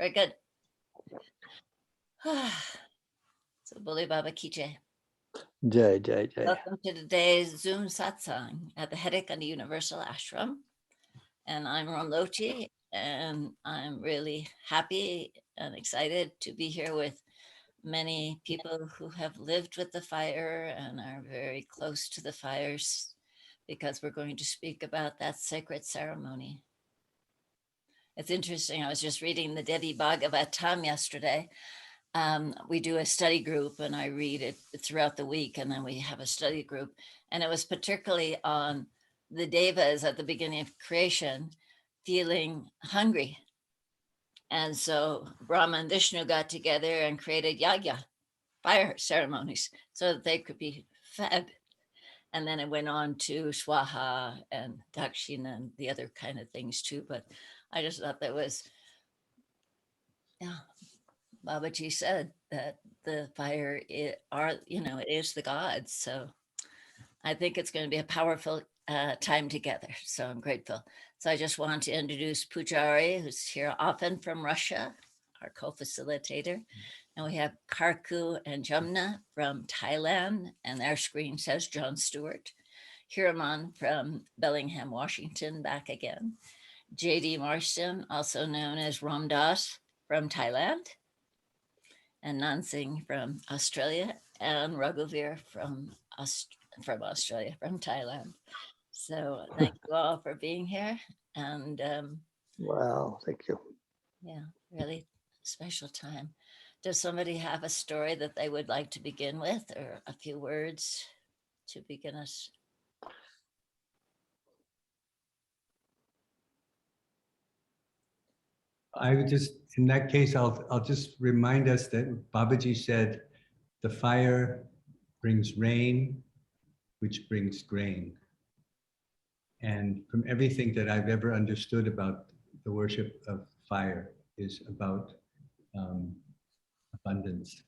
Very good. So, Boli Baba Ki Jai. Jai, Jai, Jai. Welcome to today's Zoom Satsang at the Haidakhandi Universal Ashram. And I'm Ramlochi, and I'm really happy and excited to be here with many people who have lived with the fire and are very close to the fires, because we're going to speak about that sacred ceremony. It's interesting. I was just reading the Devi Bhagavatam yesterday. We do a study group and I read it throughout the week, and then we have a study group. And it was particularly on the devas at the beginning of creation feeling hungry. And so Brahma and Vishnu got together and created yagya, fire ceremonies, so that they could be fed. And then it went on to swaha and dakshina and the other kind of things too. But I just thought that was, yeah, Babaji said that the fire it is the gods. So I think it's going to be a powerful time together. So I'm grateful. So I just want to introduce Pujari, who's here often from Russia, our co-facilitator. And we have Karku and Jumna from Thailand, and their screen says John Stewart. Hiraman from Bellingham, Washington, back again. J.D. Marston, also known as Ramdas from Thailand, and Nansing from Australia, and Raghuveer from Australia, from Thailand. So thank you all for being here. And Wow, thank you. yeah, really special time. Does somebody have a story that they would like to begin with, or a few words to begin us? I would just, in that case, I'll just remind us that Babaji said, the fire brings rain, which brings grain. And from everything that I've ever understood about the worship of fire is about abundance,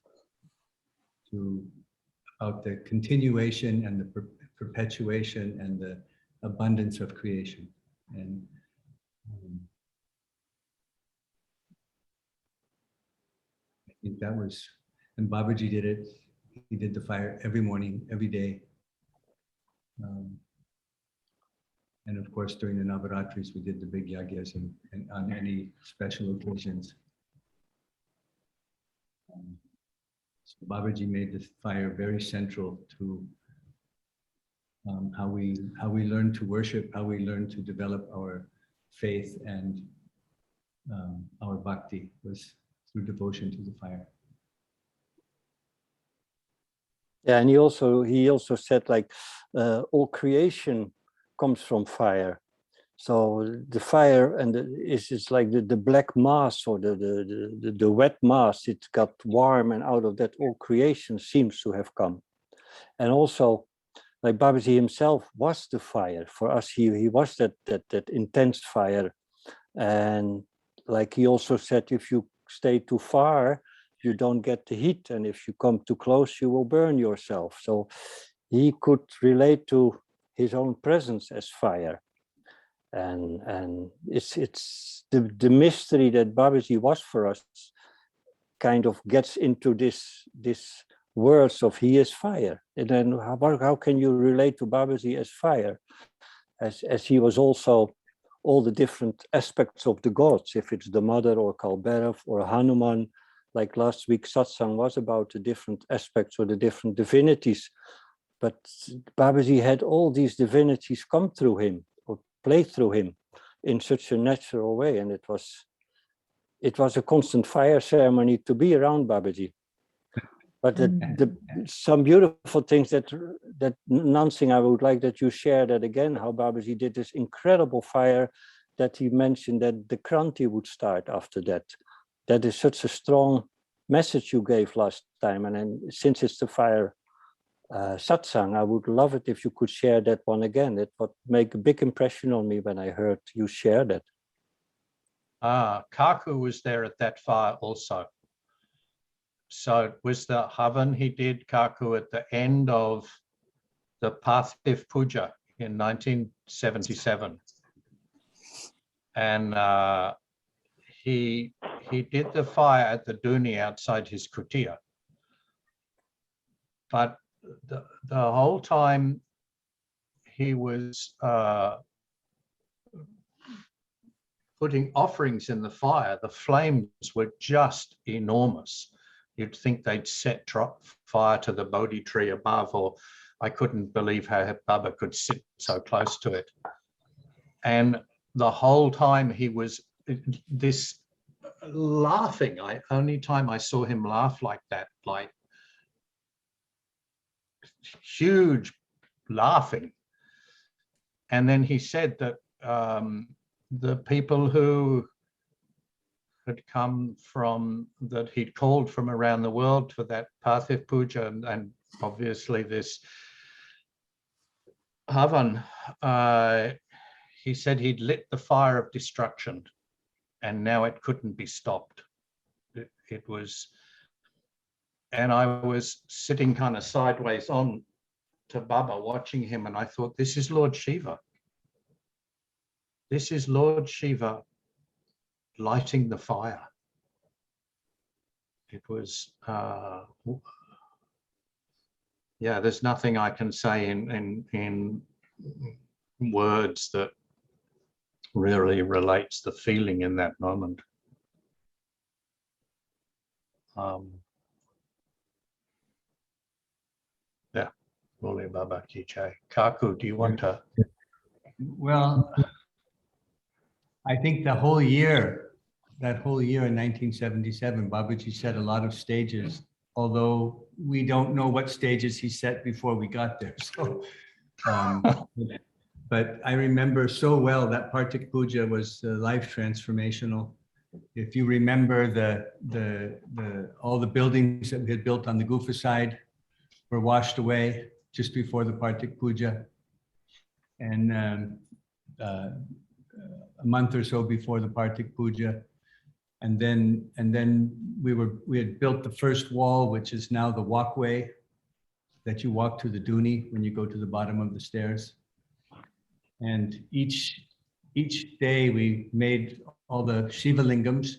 about the continuation and the perpetuation and the abundance of creation. And I think that was, and Babaji did it. He did the fire every morning, every day. And of course, during the Navaratris, we did the big yagyas and on any special occasions. So Babaji made the fire very central to how we learn to worship, how we learn to develop our faith and our bhakti was through devotion to the fire. Yeah, and he also said, like, all creation comes from fire. So the fire and is like the black mass, or the wet mass. It got warm, and out of that all creation seems to have come. And also, like Babaji himself was the fire for us. He was that intense fire. And like he also said, if you stay too far, you don't get the heat, and if you come too close, you will burn yourself. So he could relate to his own presence as fire. And it's the mystery that Babaji was for us kind of gets into this words of he is fire. And then how can you relate to Babaji as fire, as he was also all the different aspects of the gods, if it's the mother or Kalberav or Hanuman. Like last week, Satsang was about the different aspects or the different divinities. But Babaji had all these divinities come through him or play through him in such a natural way. And it was a constant fire ceremony to be around Babaji. But some beautiful things that Nansing, I would like that you share that again, how Babaji did this incredible fire that he mentioned that the Kranti would start after that. That is such a strong message you gave last time. And then since it's the fire satsang, I would love it if you could share that one again. It would make a big impression on me when I heard you share that. Kaku was there at that fire also. So it was the Havan he did, Kaku, at the end of the Parthiv Puja in 1977. And he did the fire at the Duni outside his kutia. But the whole time he was putting offerings in the fire, the flames were just enormous. You'd think they'd set fire to the Bodhi tree above, or I couldn't believe how Baba could sit so close to it. And the whole time he was this laughing. Only time I saw him laugh like that, like huge laughing. And then he said that the people who had come from, that he'd called from around the world for that Parthiv Puja, and obviously this Havan, he said he'd lit the fire of destruction and now it couldn't be stopped. It was, and I was sitting kind of sideways on to Baba watching him, and I thought, this is Lord Shiva. This is Lord Shiva lighting the fire. It was, yeah, there's nothing I can say in words that really relates the feeling in that moment. Yeah, Muli Baba Ki Jai. Kaku, do you want to? Well, I think the whole year, that whole year in 1977, Babaji set a lot of stages, although we don't know what stages he set before we got there. So, but I remember so well that Partik Puja was life transformational. If you remember all the buildings that we had built on the Gufa side were washed away just before the Partik Puja. And a month or so before the Partik Puja. And then we had built the first wall, which is now the walkway that you walk to the Duni when you go to the bottom of the stairs. And each day we made all the Shiva lingams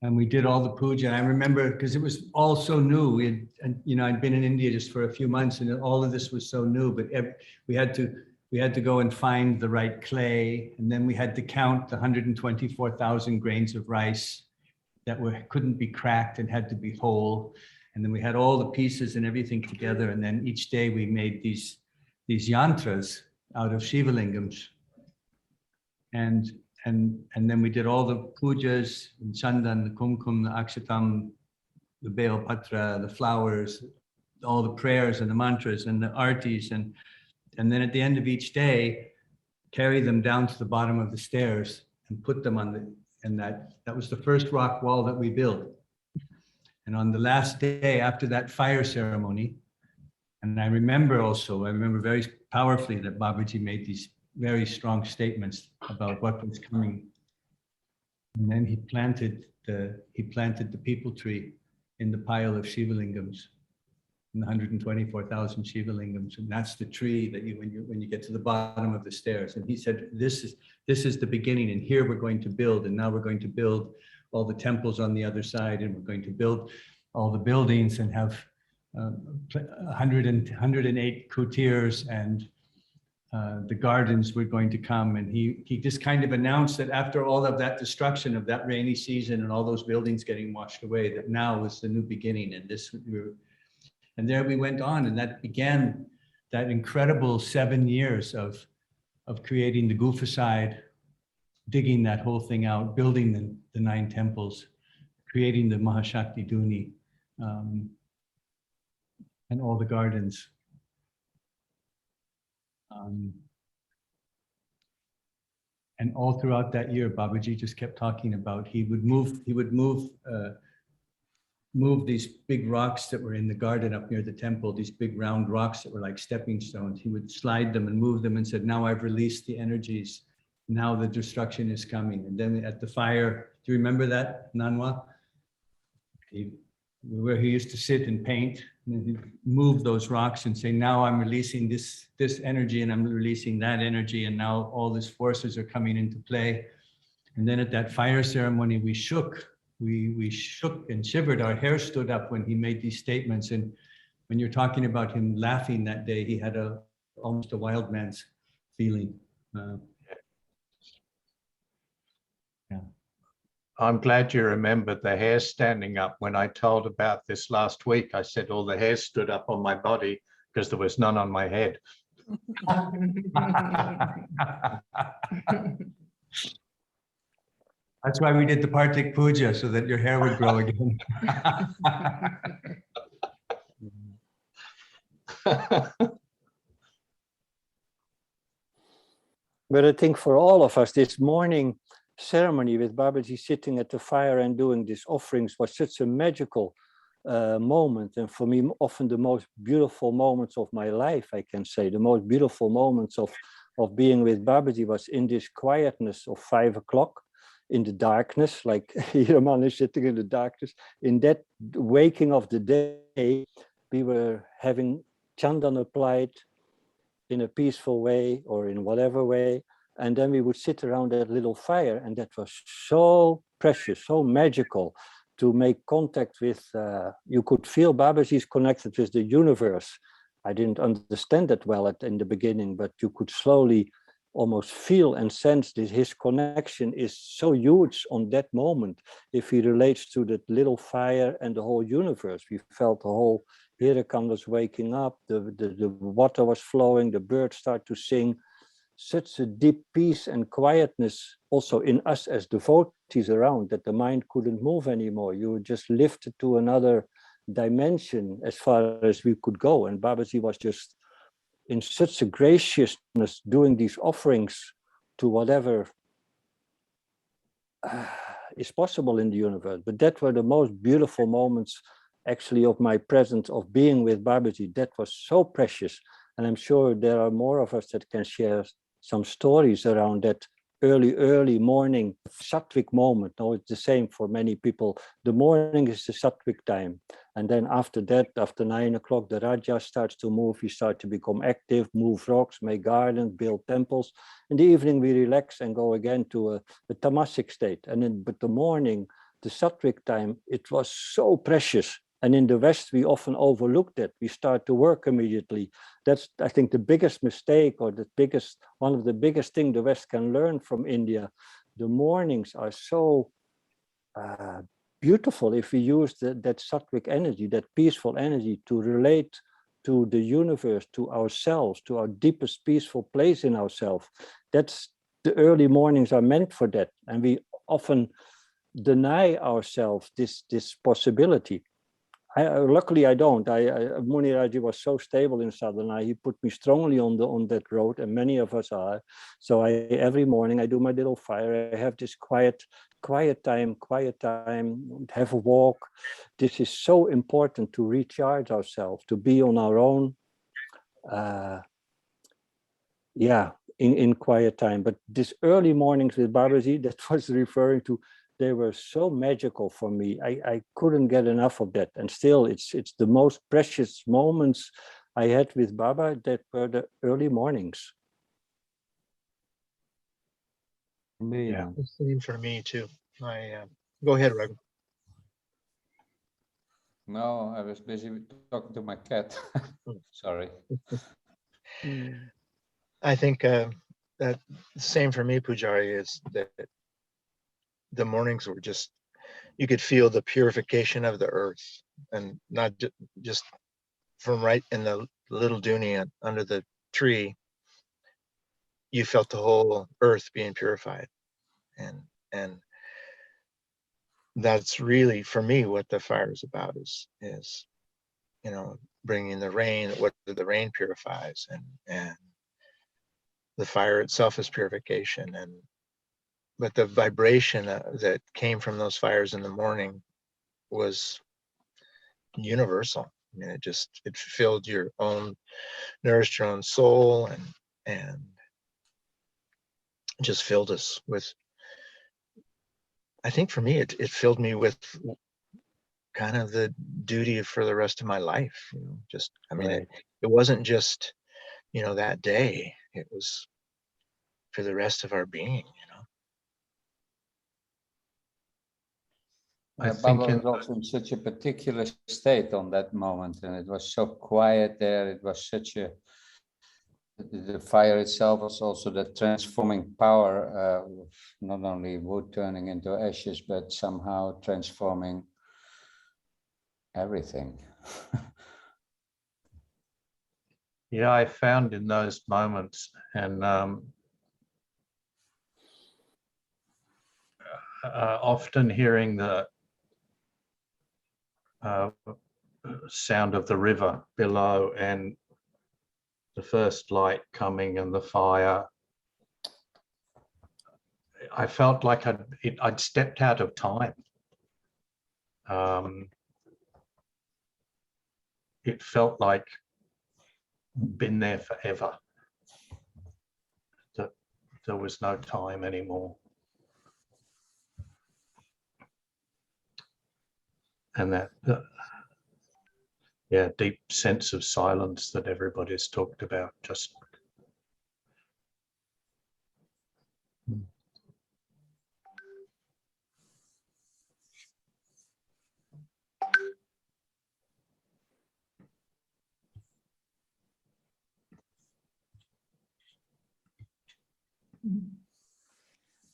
and we did all the puja. And I remember, because it was all so new, I'd been in India just for a few months and all of this was so new, but we had to go and find the right clay, and then we had to count the 124,000 grains of rice that couldn't be cracked and had to be whole. And then we had all the pieces and everything together. And then each day we made these yantras out of Shiva lingams. And then we did all the pujas, the chandan, the kumkum, the akshatam, the bale patra, the flowers, all the prayers and the mantras and the artis, and then at the end of each day, carry them down to the bottom of the stairs and put them on and that was the first rock wall that we built. And on the last day after that fire ceremony, and I remember very powerfully that Babaji made these very strong statements about what was coming. And then he planted the people tree in the pile of Shiva lingams, in the 124,000 Shiva lingams, and that's the tree that when you get to the bottom of the stairs. And he said, this is the beginning, and here we're going to build, and now we're going to build all the temples on the other side, and we're going to build all the buildings and have 108 kutirs, and the gardens were going to come. And he just kind of announced that after all of that destruction of that rainy season and all those buildings getting washed away, that now was the new beginning. And there we went on, and that began that incredible 7 years of creating the Gufa side, digging that whole thing out, building the 9 temples, creating the Mahashakti Duni, and all the gardens. And all throughout that year, Babaji just kept talking about he would move these big rocks that were in the garden up near the temple, these big round rocks that were like stepping stones. He would slide them and move them and said, now I've released the energies. Now the destruction is coming. And then at the fire, do you remember that, Nanwa? Where he used to sit and paint, and he'd move those rocks and say, now I'm releasing this energy and I'm releasing that energy, and now all these forces are coming into play. And then at that fire ceremony, we shook and shivered. Our hair stood up when he made these statements. And when you're talking about him laughing that day, he had almost a wild man's feeling. Yeah. I'm glad you remembered the hair standing up. When I told about this last week, I said all the hair stood up on my body because there was none on my head. That's why we did the Partik Puja, so that your hair would grow again. But I think for all of us, this morning ceremony with Babaji sitting at the fire and doing these offerings was such a magical moment. And for me, often the most beautiful moments of my life, I can say. The most beautiful moments of being with Babaji was in this quietness of 5 o'clock, in the darkness, like Hiraman is sitting in the darkness. In that waking of the day, we were having Chandan applied in a peaceful way or in whatever way. And then we would sit around that little fire, and that was so precious, so magical to make contact with, you could feel Babaji is connected with the universe. I didn't understand that well in the beginning, but you could slowly almost feel and sense that his connection is so huge on that moment. If he relates to that little fire and the whole universe, we felt the whole Haidakhandi was waking up, the water was flowing, the birds start to sing. Such a deep peace and quietness also in us as devotees around, that the mind couldn't move anymore. You were just lifted to another dimension as far as we could go. And Babaji was just in such a graciousness doing these offerings to whatever is possible in the universe. But that were the most beautiful moments actually of my presence, of being with Babaji. That was so precious. And I'm sure there are more of us that can share some stories around that early morning Sattvic moment. No, it's the same for many people. The morning is the Sattvic time. And then after that, after 9 o'clock, the Raja starts to move. We start to become active, move rocks, make gardens, build temples. In the evening, we relax and go again to a tamasic state. And then, but the morning, the Sattvic time, it was so precious. And in the West, we often overlook that. We start to work immediately. That's, I think, the biggest mistake, or one of the biggest things the West can learn from India. The mornings are so beautiful if we use that sattvic energy, that peaceful energy, to relate to the universe, to ourselves, to our deepest peaceful place in ourselves. That's the early mornings are meant for that. And we often deny ourselves this possibility. Luckily, I don't. Muniraji was so stable in sadhana. He put me strongly on that road, and many of us are. So every morning I do my little fire. I have this quiet time, have a walk. This is so important to recharge ourselves, to be on our own. In quiet time. But this early mornings with Babaji, that was referring to, they were so magical for me. I couldn't get enough of that. And still, it's the most precious moments I had with Baba, that were the early mornings. Yeah. The same for me too. Go ahead, Raghu. No, I was busy talking to my cat. Sorry. I think that the same for me, Pujari, is that the mornings were just, you could feel the purification of the earth, and not just from right in the little dunya under the tree. You felt the whole earth being purified, and that's really for me what the fire is about. Is bringing the rain. What the rain purifies, and the fire itself is purification, but the vibration that came from those fires in the morning was universal. I mean, it filled your own, nourished your own soul, and just filled us with, I think for me, it filled me with kind of the duty for the rest of my life. Right. It wasn't just, that day, it was for the rest of our being, I think Baba was also in such a particular state on that moment, and it was so quiet there. It was such a, the fire itself was also the transforming power, not only wood turning into ashes, but somehow transforming everything. Yeah, I found in those moments, and often hearing the sound of the river below and the first light coming and the fire, I felt like I'd stepped out of time. It felt like been there forever. That there was no time anymore. And that, yeah, deep sense of silence that everybody's talked about, just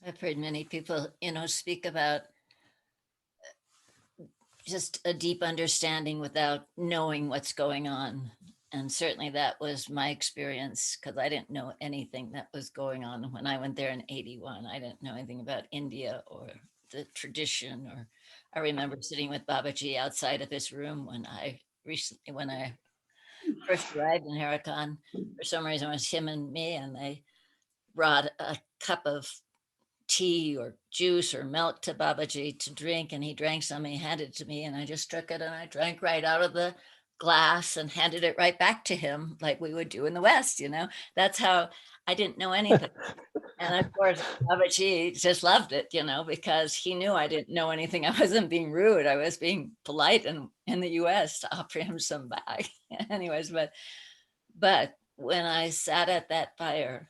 I've heard many people, speak about just a deep understanding without knowing what's going on. And certainly that was my experience, because I didn't know anything that was going on when I went there in 81. I didn't know anything about India or the tradition, or I remember sitting with Babaji outside of his room when I first arrived in Haidakhandi. For some reason it was him and me, and they brought a cup of tea or juice or milk to Babaji to drink, and he drank some and he handed it to me, and I just took it and I drank right out of the glass and handed it right back to him, like we would do in the West. That's how I didn't know anything. And of course Babaji just loved it, because he knew I didn't know anything. I wasn't being rude, I was being polite and in the US to offer him some back. Anyways, but when I sat at that fire,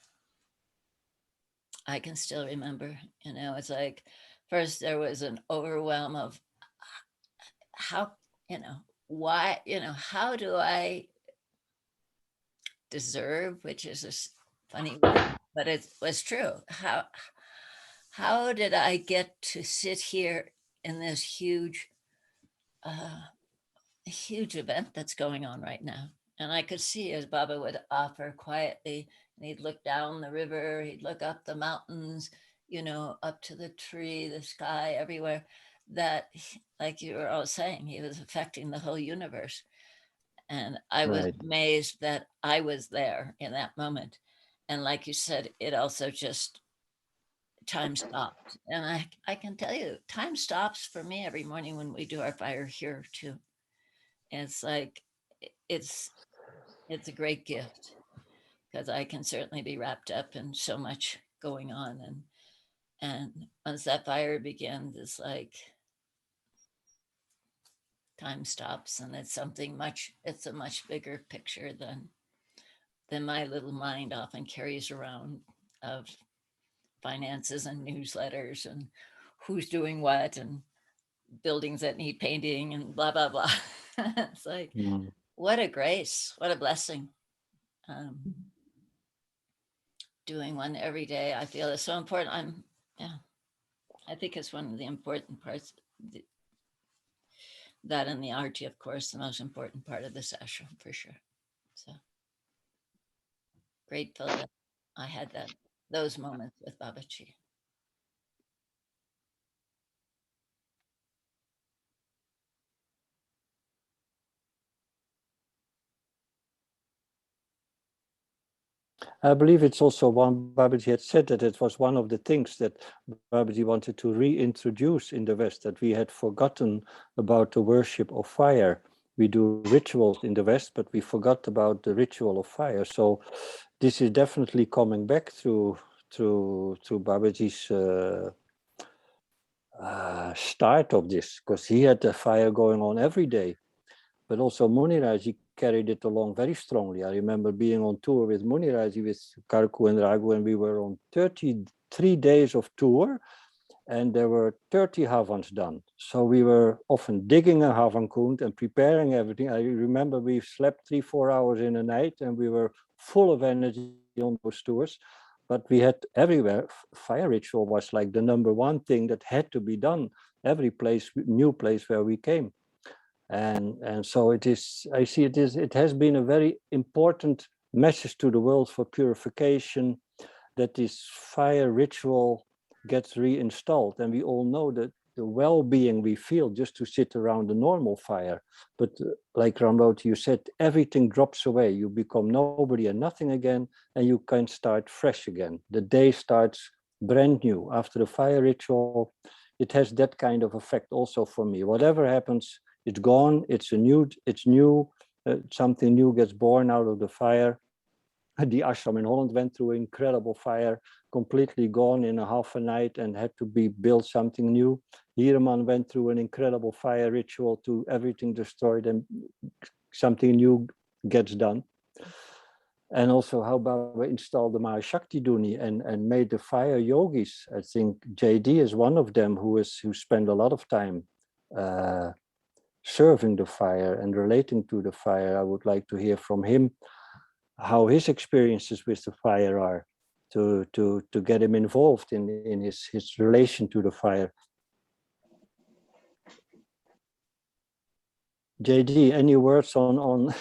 I can still remember, it's like, first there was an overwhelm of how, why, how do I deserve, which is a funny word, but it was true. How did I get to sit here in this huge event that's going on right now? And I could see as Baba would offer quietly, and he'd look down the river, he'd look up the mountains, up to the tree, the sky, everywhere, that, like you were all saying, he was affecting the whole universe. And I was amazed that I was there in that moment. And like you said, it also just, time stopped. And I can tell you, time stops for me every morning when we do our fire here too. It's like, it's a great gift, because I can certainly be wrapped up in so much going on. And once that fire begins, it's like time stops, and it's a much bigger picture than my little mind often carries around, of finances and newsletters and who's doing what and buildings that need painting and blah, blah, blah. It's like, what a grace, what a blessing. Doing one every day, I feel is so important. I think it's one of the important parts, that and the arti, of course, the most important part of this ashram, for sure. So grateful that I had those moments with Babaji. I believe it's also one, Babaji had said that it was one of the things that Babaji wanted to reintroduce in the West, that we had forgotten about the worship of fire. We do rituals in the West, but we forgot about the ritual of fire. So this is definitely coming back through Babaji's start of this, because he had the fire going on every day. But also Muniraji carried it along very strongly. I remember being on tour with Muniraji, with Karku and Raghu, and we were on 33 days of tour. and there were 30 havans done. So we were often digging a havan kund and preparing everything. I remember we slept 3-4 hours in a night, and we were full of energy on those tours. But we had everywhere, fire ritual was like the number one thing that had to be done. Every place, new place where we came. And so it is, I see it has been a very important message to the world for purification, that this fire ritual gets reinstalled. And we all know that the well-being we feel just to sit around a normal fire. But like Ramdos, you said, everything drops away. You become nobody and nothing again, and you can start fresh again. The day starts brand new. After the fire ritual, it has that kind of effect also for me. Whatever happens, it's gone, it's new, something new gets born out of the fire. The ashram in Holland went through incredible fire, completely gone in a half a night, and had to be built something new. Hiraman went through an incredible fire ritual to everything destroyed, and something new gets done. And also how Baba installed the Mahashakti Duni and made the fire yogis. I think JD is one of them who spent a lot of time serving the fire and relating to the fire. I would like to hear from him how his experiences with the fire are, to get him involved in his relation to the fire. JD, any words on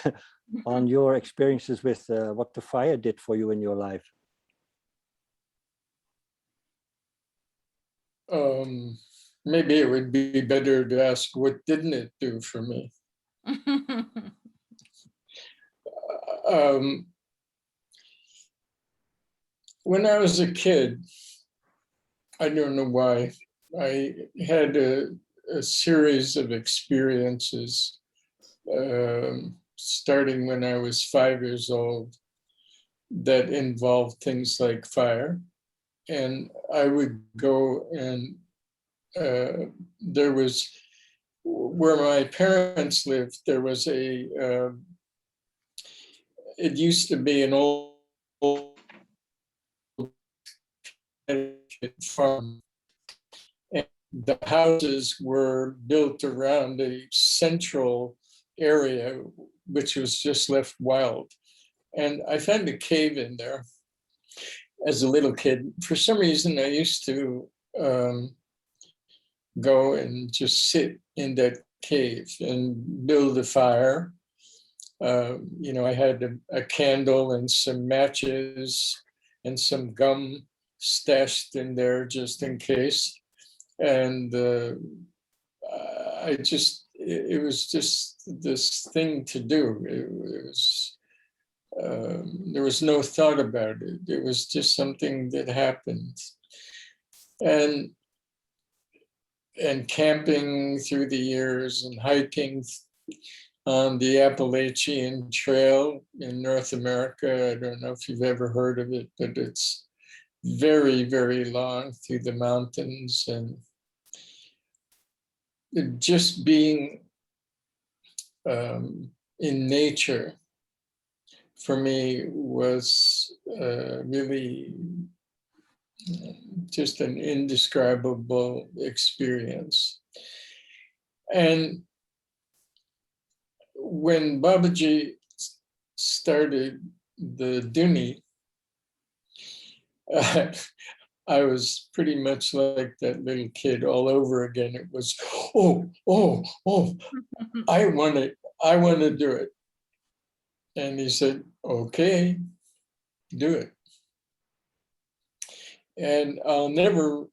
on your experiences with what the fire did for you in your life? Maybe it would be better to ask, what didn't it do for me? When I was a kid, I don't know why, I had a series of experiences, starting when I was 5 years old, that involved things like fire. And I would go and there was, where my parents lived, there was it used to be an old farm. And the houses were built around a central area, which was just left wild. And I found a cave in there as a little kid. For some reason, I used to go and just sit in that cave and build a fire. I had a candle and some matches and some gum stashed in there just in case. And it was just this thing to do. There was no thought about it. It was just something that happened. And camping through the years and hiking on the Appalachian Trail in North America. I don't know if you've ever heard of it, but it's very, very long through the mountains. And just being in nature for me was really just an indescribable experience. And when Babaji started the Duni, I was pretty much like that little kid all over again. It was, oh, I want to do it. And he said, okay, do it. And I'll never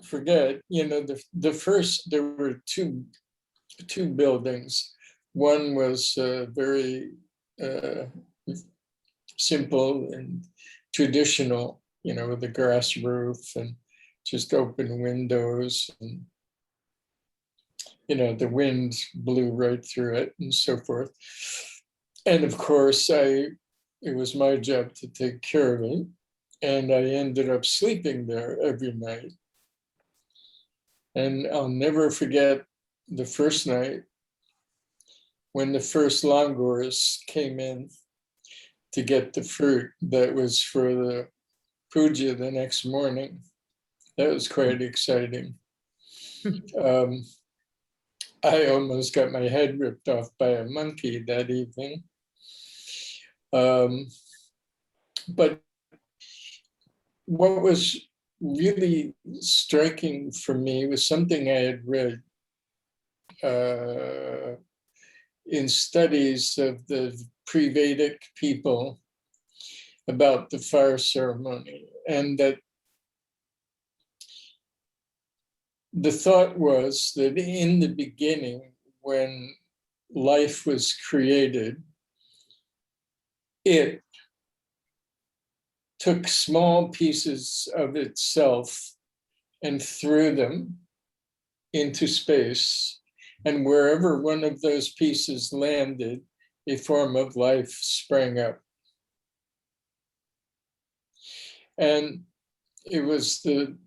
forget, the first, there were two buildings. One was very simple and traditional, with a grass roof and just open windows, and the wind blew right through it and so forth. And of course, it was my job to take care of it. And I ended up sleeping there every night. And I'll never forget the first night when the first langurs came in to get the fruit that was for the puja the next morning. That was quite exciting. I almost got my head ripped off by a monkey that evening. But what was really striking for me was something I had read in studies of the pre-Vedic people about the fire ceremony, and that the thought was that in the beginning, when life was created, it took small pieces of itself and threw them into space. And wherever one of those pieces landed, a form of life sprang up. And it was the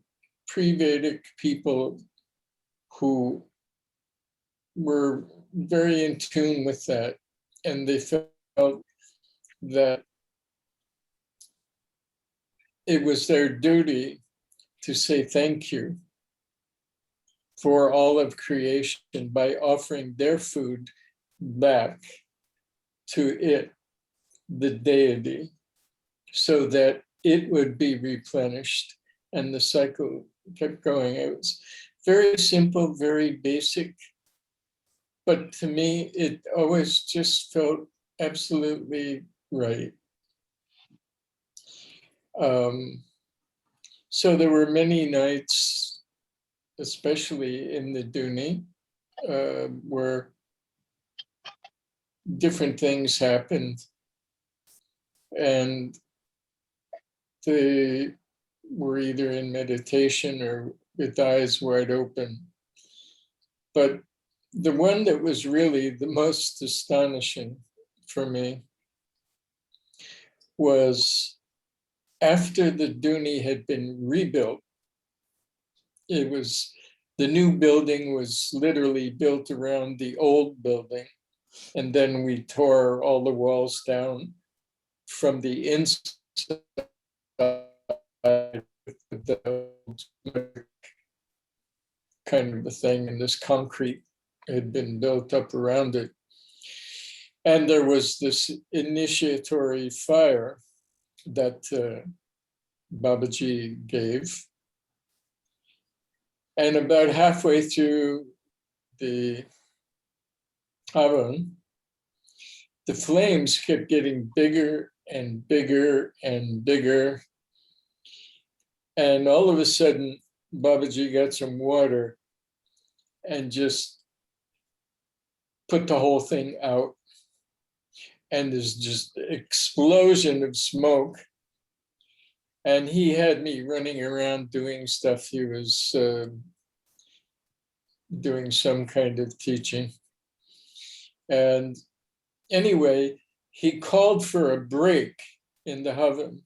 pre-Vedic people who were very in tune with that. And they felt that it was their duty to say thank you for all of creation by offering their food back to it, the deity, so that it would be replenished and the cycle kept going. It was very simple, very basic, but to me, it always just felt absolutely right. So there were many nights, especially in the Duni, where different things happened, and they were either in meditation or with eyes wide open. But the one that was really the most astonishing for me was after the Duni had been rebuilt. It was, the new building was literally built around the old building. And then we tore all the walls down from the inside with the kind of a thing, and this concrete had been built up around it. And there was this initiatory fire that Babaji gave. And about halfway through the Havan, the flames kept getting bigger and bigger and bigger. And all of a sudden, Babaji got some water and just put the whole thing out. And there's just an explosion of smoke. And he had me running around doing stuff. He was doing some kind of teaching. And anyway, he called for a break in the Havan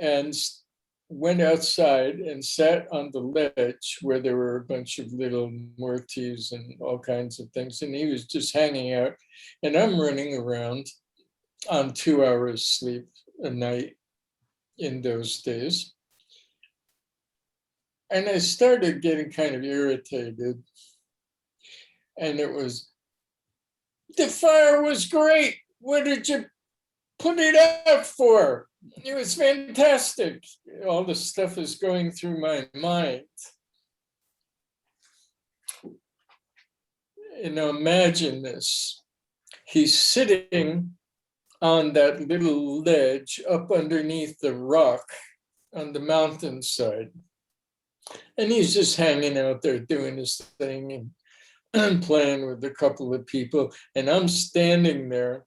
and went outside and sat on the ledge where there were a bunch of little murtis and all kinds of things. And he was just hanging out. And I'm running around on 2 hours sleep a night in those days. And I started getting kind of irritated. And it was, the fire was great. What did you put it out for? It was fantastic. All this stuff is going through my mind. You know, imagine this. He's sitting on that little ledge up underneath the rock on the mountainside. And he's just hanging out there doing his thing and playing with a couple of people. And I'm standing there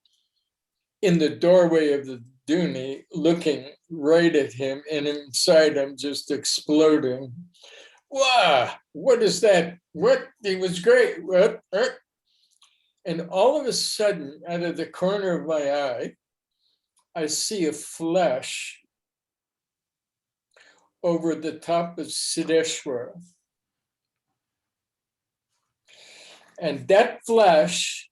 in the doorway of the Duni looking right at him, and inside I'm just exploding. Wow, what is that? What? It was great. What? And all of a sudden, out of the corner of my eye, I see a flash over the top of Siddheshwara. And that flash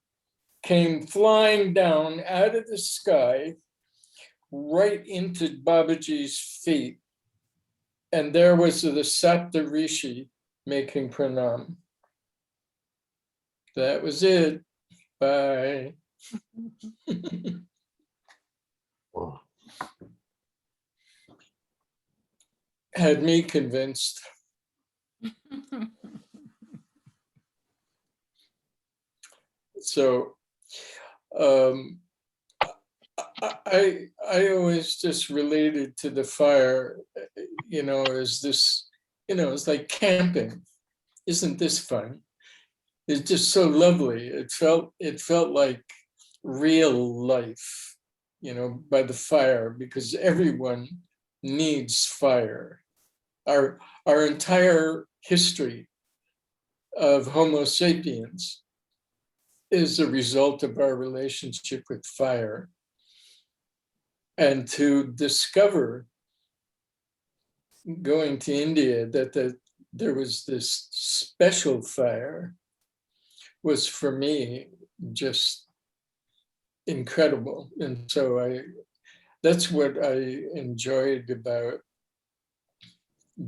came flying down out of the sky right into Babaji's feet. And there was the Sapta Rishi making pranam. That was it. Bye. Had me convinced. So I always just related to the fire, as this, it's like camping. Isn't this fun? It's just so lovely. It felt like real life, by the fire, because everyone needs fire. Our entire history of Homo sapiens is a result of our relationship with fire. And to discover, going to India, that there was this special fire was, for me, just incredible. And so that's what I enjoyed about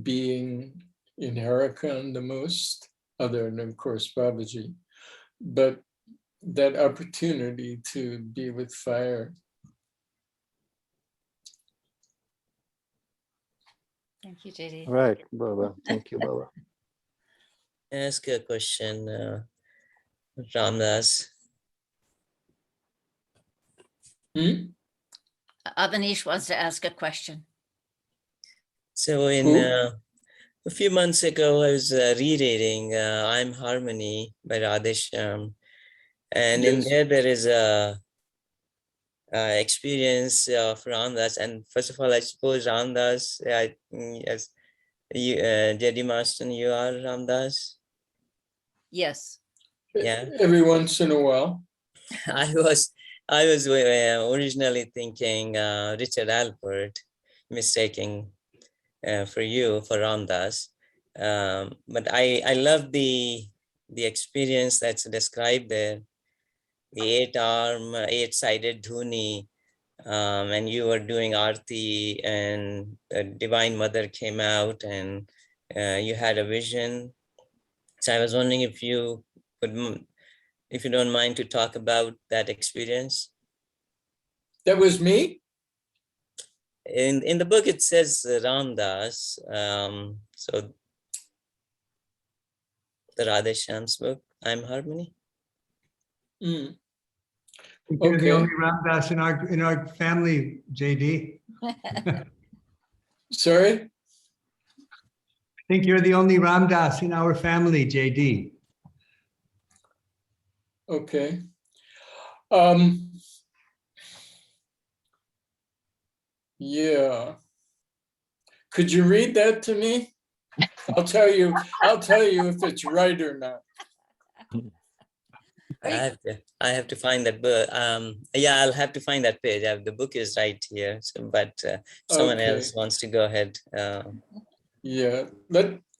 being in Haidakhandi the most, other than, of course, Babaji, but that opportunity to be with fire. Thank you, JD. Right, Baba. Thank you, Baba. Ask a question, Ramdas. Avanish wants to ask a question. So a few months ago, I was rereading I'm Harmony by Radhesham. And in Yes. there is a experience of Ramdas. And first of all, I suppose Ramdas, yes, you, JD Marston, you are Ramdas? Yes. Yeah. Every once in a while. I was originally thinking Richard Alpert, mistaking for you for Ramdas, but I love the experience that's described there, the 8-arm, 8-sided dhuni, and you were doing arti, and the Divine Mother came out, and you had a vision. So I was wondering if you would, if you don't mind, to talk about that experience. That was me? In the book, it says Ramdas. So the Radhesham's book, I'm Harmony. Mm. You're the Okay. only Ramdas in our family, JD. Sorry? I think you're the only Ramdas in our family, JD. Okay. Yeah. Could you read that to me? I'll tell you if it's right or not. I have to find that book. Yeah, I'll have to find that page. The book is right here. So, but someone Okay. else wants to go ahead. Yeah.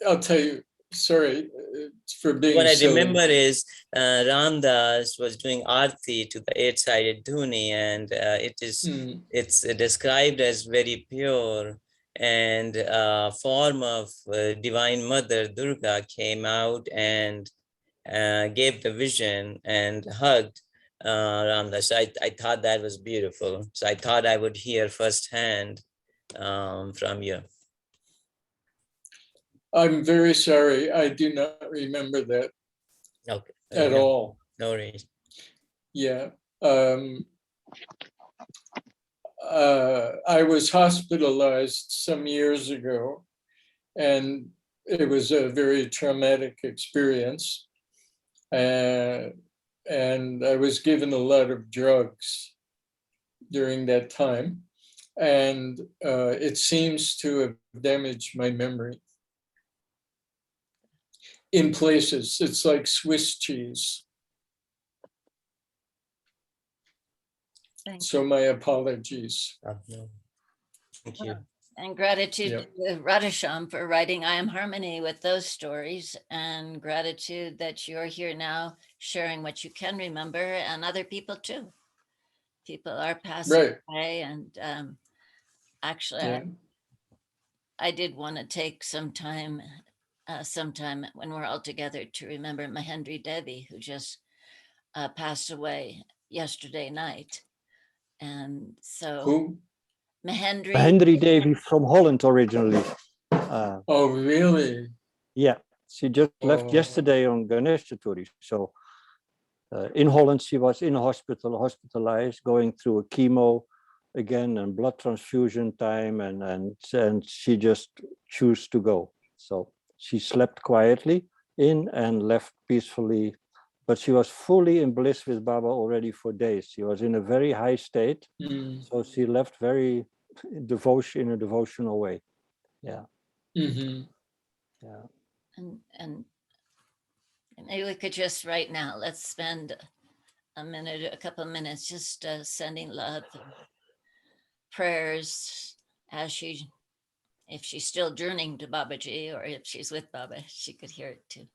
I'll tell you. Sorry for being What I silly. remember is Ramdas was doing arti to the 8-sided dhuni, and it's described as very pure, and form of Divine Mother Durga came out and gave the vision and hugged Ramdas. So I thought that was beautiful. So I thought I would hear firsthand from you. I'm very sorry. I do not remember that Okay. at all. No worries. Yeah. I was hospitalized some years ago, and it was a very traumatic experience. And I was given a lot of drugs during that time. And it seems to have damaged my memory in places. It's like Swiss cheese. So my apologies. No. Thank you. And gratitude Yep. to Radhesham for writing I Am Harmony with those stories, and gratitude that you're here now sharing what you can remember, and other people too. People are passing Right. away, and actually Yeah. I did want to take some time, sometime when we're all together, to remember Mahendri Debbie, who just passed away yesterday night. And so Who? Mahendri, Mahendri Debbie from Holland originally. Oh, really? Yeah, she just left Oh. yesterday on initiatory. So in Holland, she was in hospital, hospitalized, going through a chemo again and blood transfusion time, and she just chose to go. So she slept quietly in and left peacefully, but she was fully in bliss with Baba already for days. She was in a very high state, so she left very in a devotional way. Yeah. Mm-hmm. Yeah. and maybe we could just right now, let's spend a couple of minutes just sending love and prayers as she, if she's still journeying to Babaji, or if she's with Baba, she could hear it too.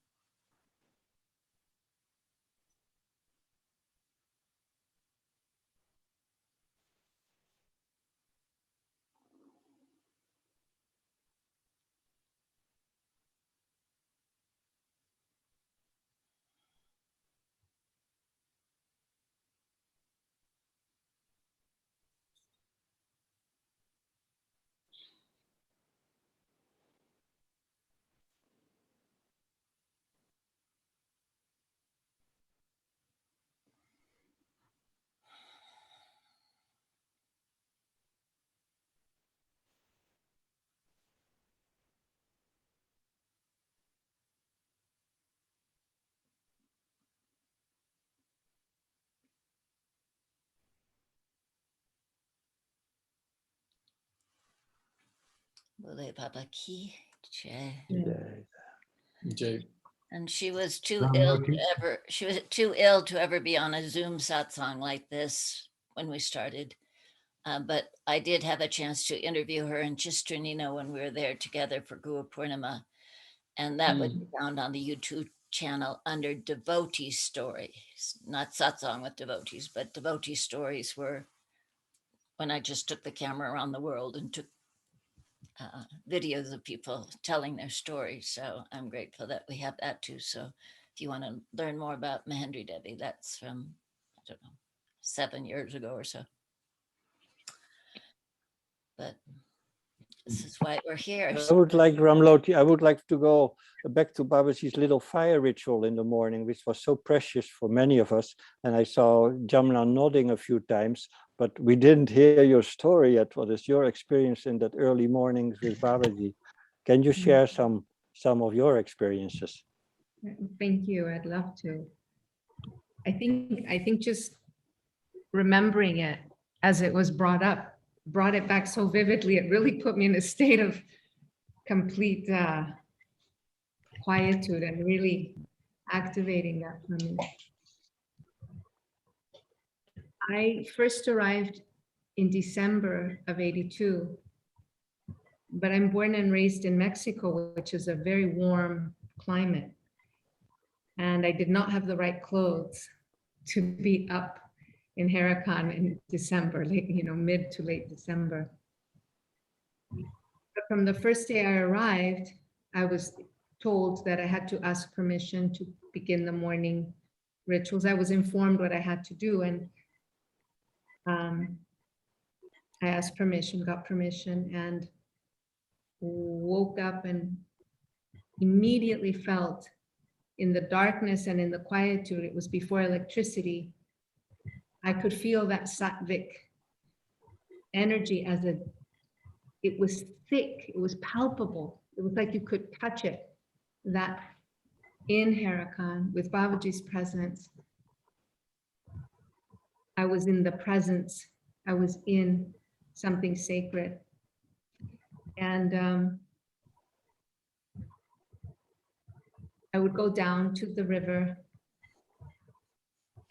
Bole Baba Ki Jai. Jay. And she was too Ram ill Loti. to ever, she was too ill to ever be on a Zoom satsang like this when we started. But I did have a chance to interview her in Chistranina when we were there together for Guru Purnima. And that would be found on the YouTube channel under devotee stories, not satsang with devotees, but devotee stories were when I just took the camera around the world and took videos of people telling their stories. So I'm grateful that we have that too. So if you want to learn more about Mahendri Debbie, that's from, I don't know, 7 years ago or so. But this is why we're here. I would like, Ramloti, I would like to go back to Babaji's little fire ritual in the morning, which was so precious for many of us. And I saw Jamna nodding a few times, but we didn't hear your story yet. What is your experience in that early mornings with Babaji? Can you share some of your experiences? Thank you. I'd love to. I think just remembering it as it was brought up, brought it back so vividly. It really put me in a state of complete quietude and really activating that for me. I first arrived in December of '82, but I'm born and raised in Mexico, which is a very warm climate. And I did not have the right clothes to be up in Haidakhandi in December, mid to late December. But from the first day I arrived, I was told that I had to ask permission to begin the morning rituals. I was informed what I had to do, and I asked permission, got permission, and woke up and immediately felt in the darkness and in the quietude, it was before electricity, I could feel that sattvic energy it was thick, it was palpable. It was like you could touch it. That in Haidakhandi, with Babaji's presence, I was in the presence, I was in something sacred. And I would go down to the river.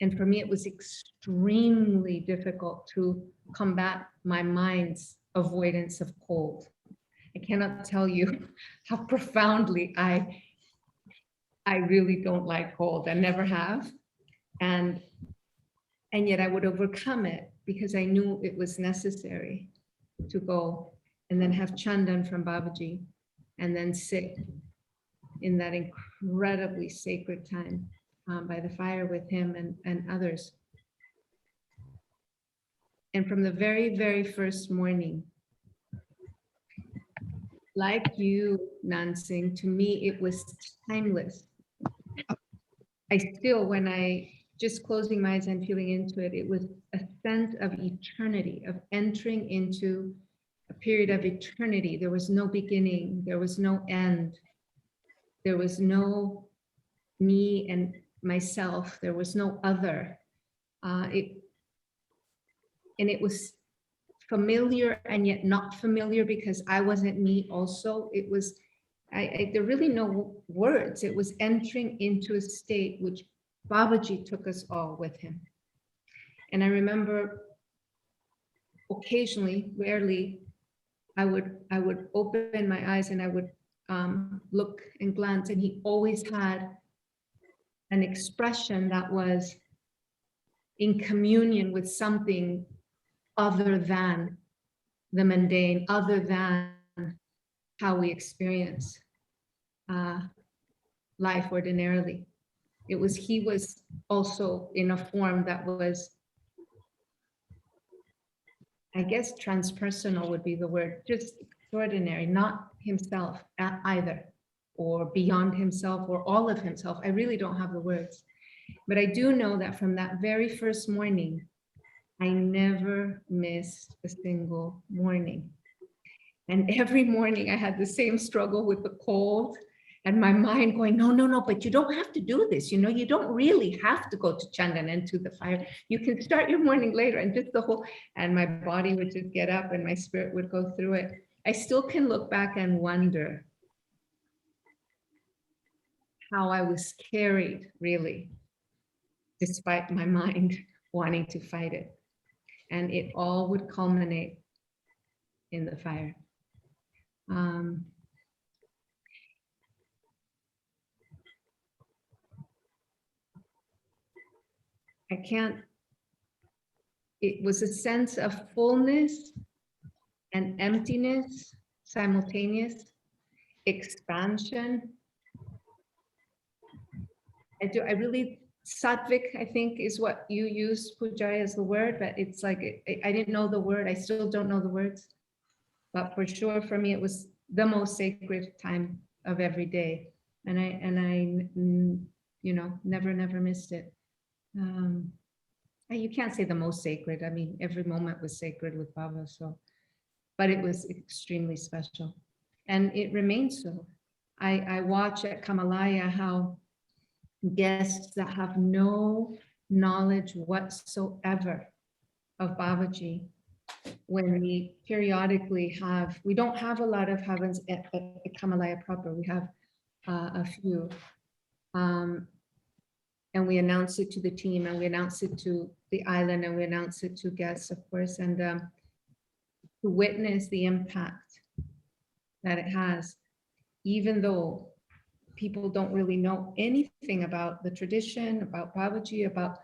And for me, it was extremely difficult to combat my mind's avoidance of cold. I cannot tell you how profoundly I really don't like cold. I never have. And yet I would overcome it because I knew it was necessary to go. and then have Chandan from Babaji, and then sit in that incredibly sacred time by the fire with him and others. And from the very, very first morning, like you, Nansing, to me, it was timeless. I still, when I just closing my eyes and feeling into it, it was a sense of eternity, of entering into a period of eternity. There was no beginning, there was no end. There was no me and myself, there was no other. And it was familiar and yet not familiar because I wasn't me also. It was, there really no words. It was entering into a state which Babaji took us all with him. And I remember occasionally, rarely, I would open my eyes and I would look and glance, and he always had an expression that was in communion with something other than the mundane, other than how we experience life ordinarily. He was also in a form that was, I guess transpersonal would be the word, just extraordinary, not himself either, or beyond himself, or all of himself. I really don't have the words. But I do know that from that very first morning, I never missed a single morning. And every morning I had the same struggle with the cold and my mind going, no, but you don't have to do this. You know, you don't really have to go to Chandan and to the fire. You can start your morning later, and just and my body would just get up and my spirit would go through it. I still can look back and wonder how I was carried, really, despite my mind wanting to fight it. And it all would culminate in the fire. It was a sense of fullness and emptiness, simultaneous, expansion. I really, sattvic, I think, is what you use, Pujari, as the word, but it's like, I didn't know the word. I still don't know the words. But for sure, for me, it was the most sacred time of every day. And I you know, never missed it. You can't say the most sacred. I mean, every moment was sacred with Baba, so, but it was extremely special. And it remains so. I watch at Kamalaya how guests that have no knowledge whatsoever of Babaji, when we periodically have, we don't have a lot of heavens at Kamalaya proper, we have a few. And we announce it to the team, and we announce it to the island, and we announce it to guests, of course, and to witness the impact that it has, even though people don't really know anything about the tradition, about Babaji, about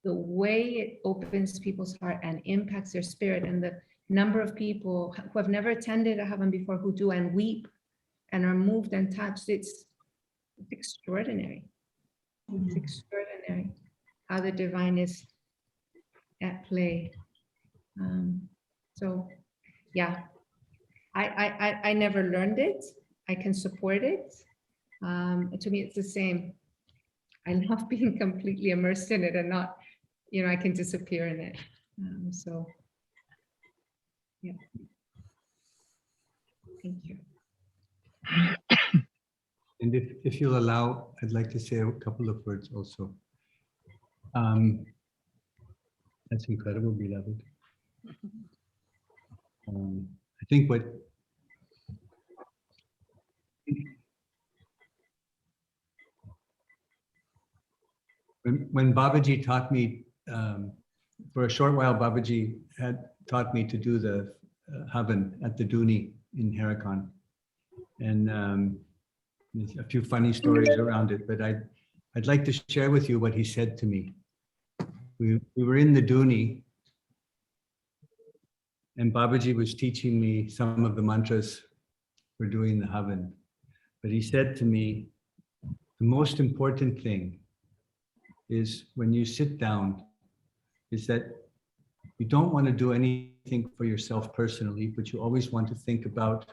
the way it opens people's heart and impacts their spirit, and the number of people who have never attended a heaven before who do and weep and are moved and touched. It's extraordinary. It's extraordinary how the divine is at play. So yeah, I never learned it. I can support it. To me, it's the same. I love being completely immersed in it and not, you know, I can disappear in it. So yeah. Thank you. And if you'll allow, I'd like to say a couple of words also. That's incredible, beloved. I think when Babaji taught me, for a short while, Babaji had taught me to do the Havan at the Duni in Haidakhandi. And there's a few funny stories around it, but I'd like to share with you what he said to me. We were in the Duni, And Babaji was teaching me some of the mantras for doing the Havan. But he said to me, the most important thing is when you sit down, is that you don't want to do anything for yourself personally, but you always want to think about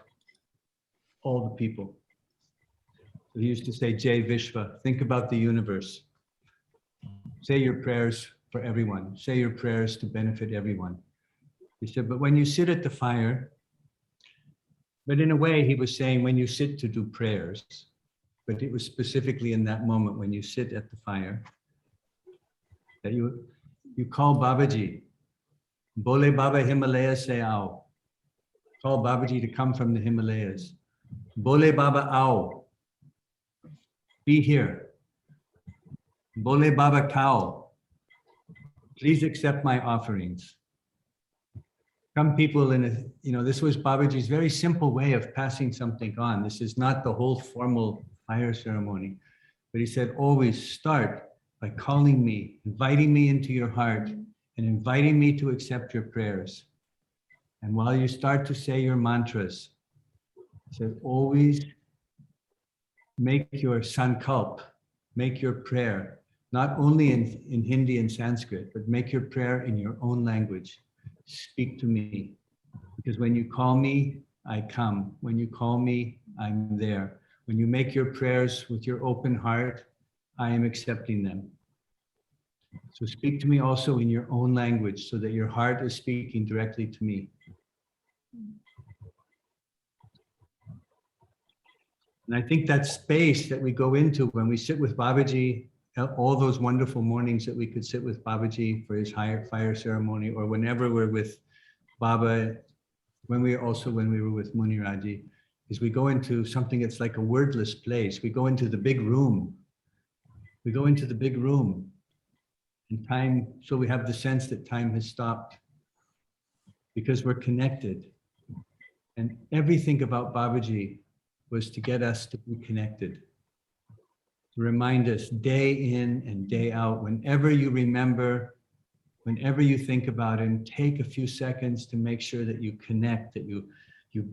all the people. So he used to say, Jai Vishva, think about the universe. Say your prayers for everyone. Say your prayers to benefit everyone. He said, but when you sit at the fire, but in a way he was saying when you sit to do prayers, but it was specifically in that moment when you sit at the fire, that you call Babaji, Bole Baba Himalaya se ao. Call Babaji to come from the Himalayas. Bole Baba ao. Be here. Bole Baba Kao. Please accept my offerings. Some people in a, this was Babaji's very simple way of passing something on. This is not the whole formal fire ceremony, but he said, always start by calling me, inviting me into your heart and inviting me to accept your prayers. And while you start to say your mantras, he said, always make your sankalp, make your prayer, not only in Hindi and Sanskrit, but make your prayer in your own language. Speak to me, because when you call me, I come. When you call me, I'm there. When you make your prayers with your open heart, I am accepting them. So speak to me also in your own language so that your heart is speaking directly to me. And I think that space that we go into when we sit with Babaji, all those wonderful mornings that we could sit with Babaji for his fire ceremony, or whenever we're with Baba, when we were with Muniraji, is we go into something that's like a wordless place. We go into the big room. We go into the big room and time, so we have the sense that time has stopped because we're connected. And everything about Babaji was to get us to be connected. To remind us day in and day out, whenever you remember, whenever you think about him, take a few seconds to make sure that you connect, that you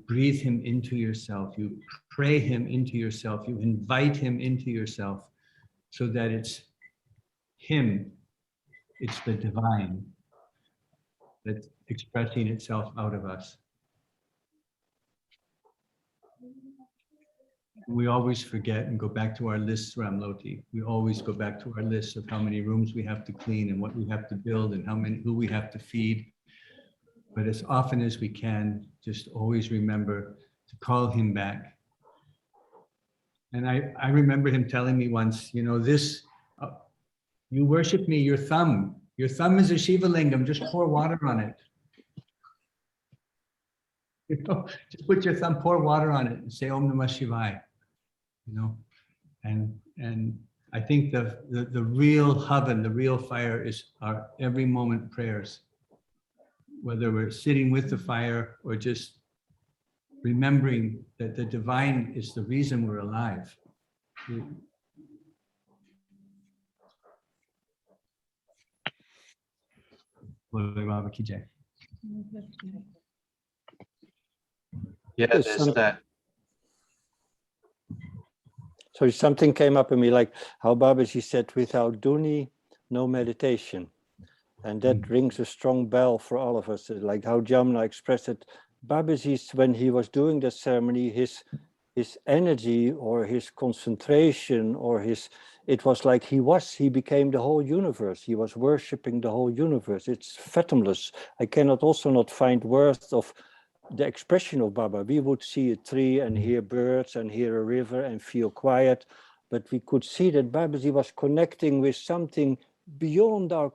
breathe him into yourself, you pray him into yourself, you invite him into yourself, so that it's him, it's the divine that's expressing itself out of us. We always forget and go back to our lists, Ramloti. We always go back to our lists of how many rooms we have to clean and what we have to build and who we have to feed. But as often as we can, just always remember to call him back. And I remember him telling me once, you worship me, your thumb is a Shiva lingam, just pour water on it. Just put your thumb, pour water on it and say Om Namah Shivaya. And I think the real Havan, the real fire is our every moment prayers, whether we're sitting with the fire or just remembering that the divine is the reason we're alive. Yeah, there's that. So something came up in me, like how Babaji said, without Duni, no meditation. And that rings a strong bell for all of us, like how Jamna expressed it. Babaji, when he was doing the ceremony, his energy or his concentration or it was like he became the whole universe. He was worshipping the whole universe. It's fathomless. I cannot also not find words of the expression of Baba. We would see a tree and hear birds and hear a river and feel quiet, but we could see that Babaji was connecting with something beyond our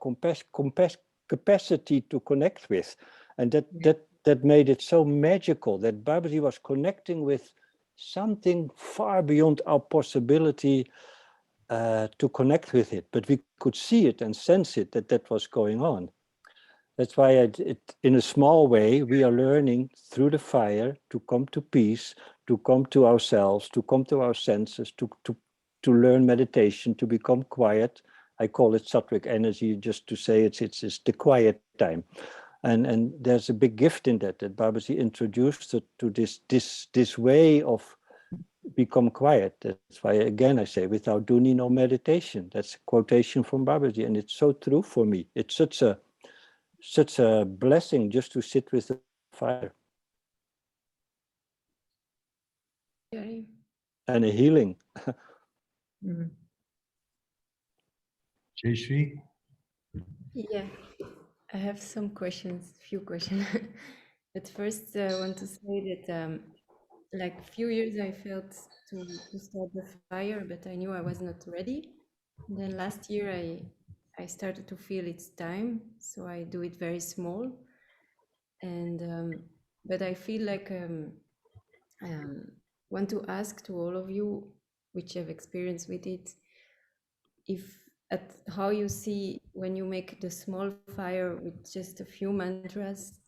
capacity to connect with. And that made it so magical, that Babaji was connecting with something far beyond our possibility to connect with it. But we could see it and sense it, that was going on. That's why in a small way, we are learning through the fire to come to peace, to come to ourselves, to come to our senses, to learn meditation, to become quiet. I call it sattvic energy, just to say it's the quiet time. And there's a big gift in that Babaji introduced it to this way of become quiet. That's why, again, I say, without doing no meditation. That's a quotation from Babaji, and it's so true for me. It's such a blessing just to sit with the fire. Okay. And a healing. Jayashree? Yeah, I have some questions, few questions. But first, I want to say that like a few years I felt to start the fire, but I knew I was not ready. And then last year I started to feel it's time, so I do it very small. And but I feel like want to ask to all of you, which have experience with it, if at how you see when you make the small fire with just a few mantras,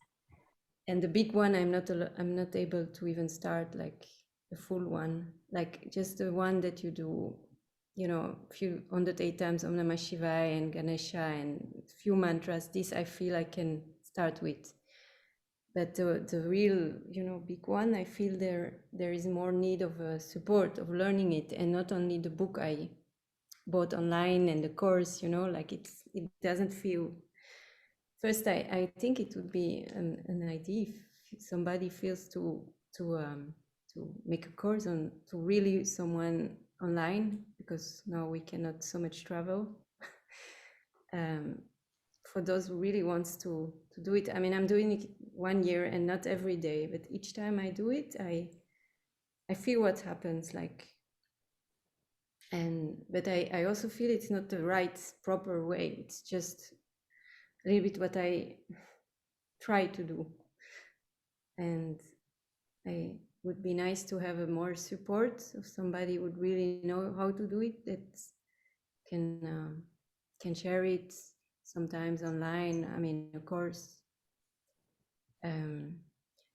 and the big one I'm not able to even start like the full one, like just the one that you do, you know, few 108 times Om Namah Shivaya and Ganesha and few mantras. This I feel I can start with. But the real, you know, big one, I feel there is more need of support of learning it, and not only the book I bought online and the course, you know, like it doesn't feel. First, I think it would be an idea if somebody feels to make a course on to really someone online, because now we cannot so much travel. For those who really wants to do it, I mean, I'm doing it 1 year and not every day, but each time I do it, I feel what happens, like. But I also feel it's not the right proper way. It's just a little bit what I try to do, and I would be nice to have a more support if somebody would really know how to do it, that can share it sometimes online. I mean, of course.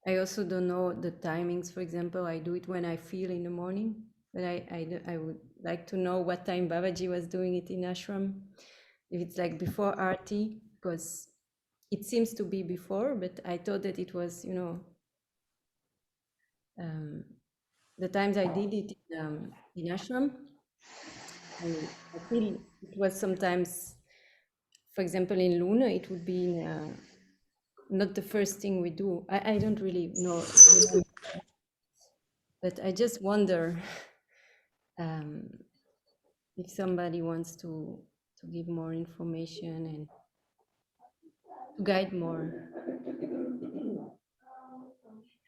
I also don't know the timings. For example, I do it when I feel in the morning, but I would like to know what time Babaji was doing it in Ashram. If it's like before Aarti, because it seems to be before, but I thought that it was, you know, the times I did it in Ashram, I feel it was sometimes, for example, in Luna, it would be in, not the first thing we do. I don't really know, but I just wonder if somebody wants to give more information and to guide more.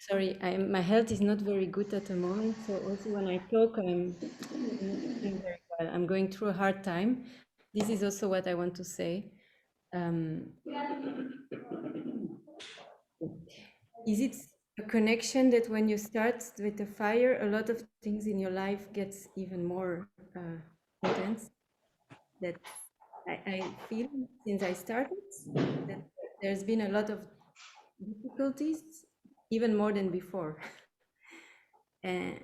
Sorry, my health is not very good at the moment, so also when I talk, I'm not doing very well. I'm going through a hard time. This is also what I want to say. Is it a connection that when you start with the fire, a lot of things in your life gets even more intense? That I feel since I started that there's been a lot of difficulties, even more than before. And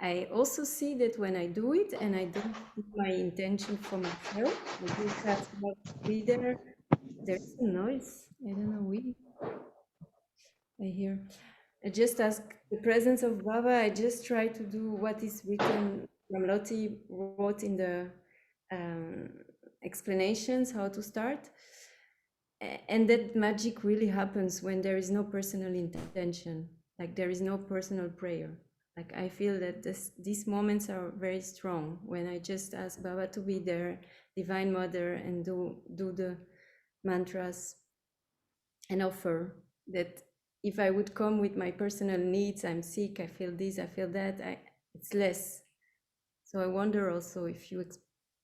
I also see that when I do it and I don't put my intention for myself, I just ask God to be there. There's a noise. I don't know. I hear. I just ask the presence of Baba. I just try to do what is written. Ramloti wrote in the explanations how to start. And that magic really happens when there is no personal intention, like there is no personal prayer. Like I feel that these moments are very strong when I just ask Baba to be there, Divine Mother, and do the mantras and offer that if I would come with my personal needs, I'm sick, I feel this, I feel that, it's less. So I wonder also if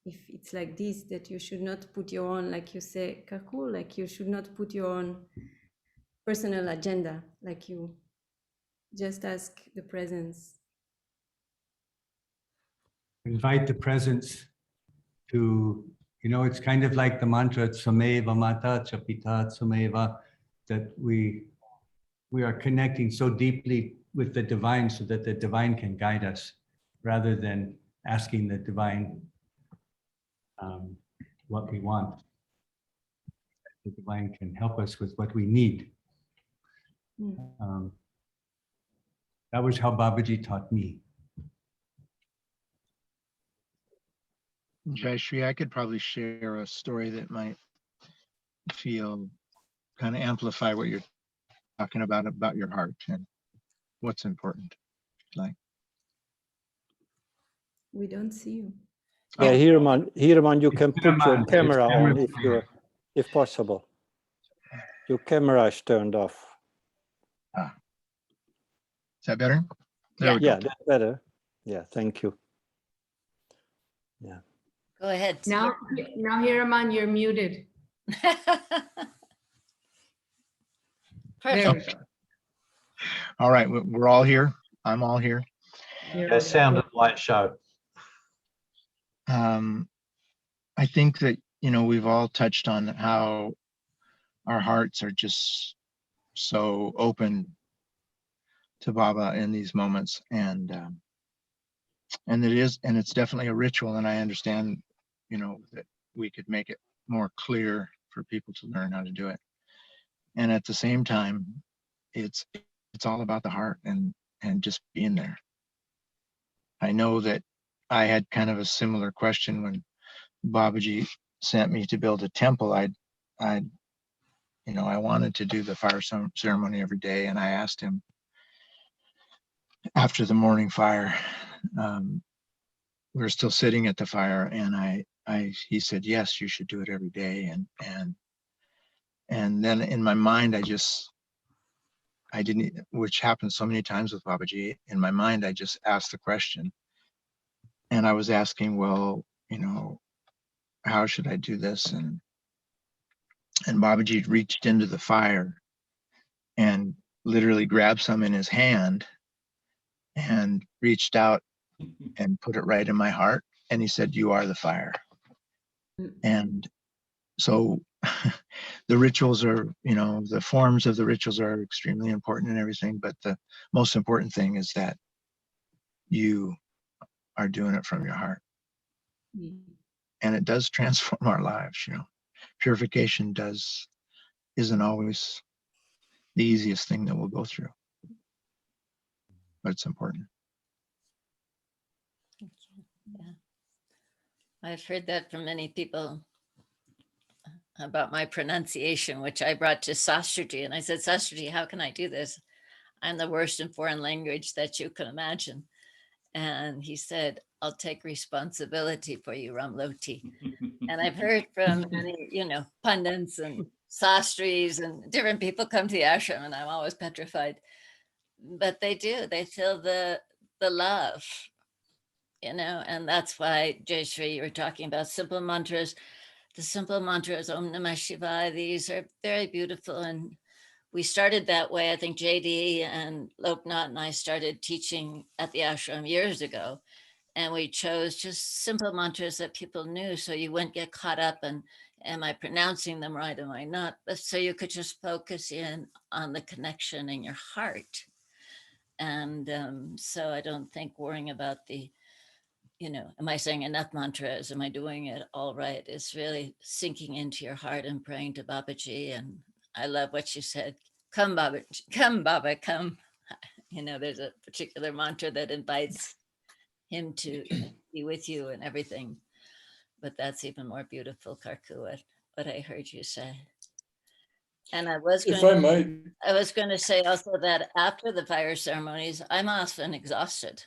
it's like this, that you should not put your own, like you say, Kaku, like you should not put your own personal agenda, like you just ask the presence. Invite the presence to, you know, it's kind of like the mantra, Sameva Mata Chapita Sameva, that we are connecting so deeply with the divine so that the divine can guide us rather than asking the divine what we want. the divine can help us with what we need. That was how Babaji taught me. Jayashree, I could probably share a story that might feel kind of amplify what you're talking about your heart and what's important. Like, We don't see you. Yeah, Hiraman, you can put your Hiraman, camera his camera on if possible. Your camera is turned off. Is that better? There we go. Yeah, that's better. Yeah, thank you. Yeah. Go ahead. Now, Hiraman, you're muted. There we Perfect. go. All right, we're all here. I'm all here. Yeah, sound and light show. I think that, we've all touched on how our hearts are just so open to Baba in these moments, and it's definitely a ritual, and I understand, that we could make it more clear for people to learn how to do it. And at the same time, it's all about the heart and just being there. I know that I had kind of a similar question when Babaji sent me to build a temple. I wanted to do the fire ceremony every day, and I asked him after the morning fire. We were still sitting at the fire, and he said, yes, you should do it every day. And then in my mind, I didn't, which happens so many times with Babaji. In my mind, I just asked the question, and I was asking, well, how should I do this? And Babaji reached into the fire and literally grabbed some in his hand and reached out and put it right in my heart. And he said, you are the fire. And so the rituals are, the forms of the rituals are extremely important and everything. But the most important thing is that you are doing it from your heart. And it does transform our lives, Purification isn't always the easiest thing that we'll go through, but it's important. Yeah. I've heard that from many people about my pronunciation, which I brought to Sastriji. And I said, Sastriji, how can I do this? I'm the worst in foreign language that you can imagine. And he said, I'll take responsibility for you, Ramloti. And I've heard from many, pundits and sastris and different people come to the ashram, and I'm always petrified. But they do, they feel the love, and that's why, Jayashree, you were talking about simple mantras. The simple mantras, Om Namah Shivaya, these are very beautiful. And we started that way. I think JD and Loknath and I started teaching at the ashram years ago. And we chose just simple mantras that people knew. So you wouldn't get caught up in, am I pronouncing them right? Am I not? But so you could just focus in on the connection in your heart. And so I don't think worrying about the, am I saying enough mantras? Am I doing it all right? It's really sinking into your heart and praying to Babaji. And I love what you said. Come, Babaji, come, Baba, come. There's a particular mantra that invites him to be with you and everything. But that's even more beautiful, Karku, what I heard you say. And I was going to say also that after the fire ceremonies, I'm often exhausted.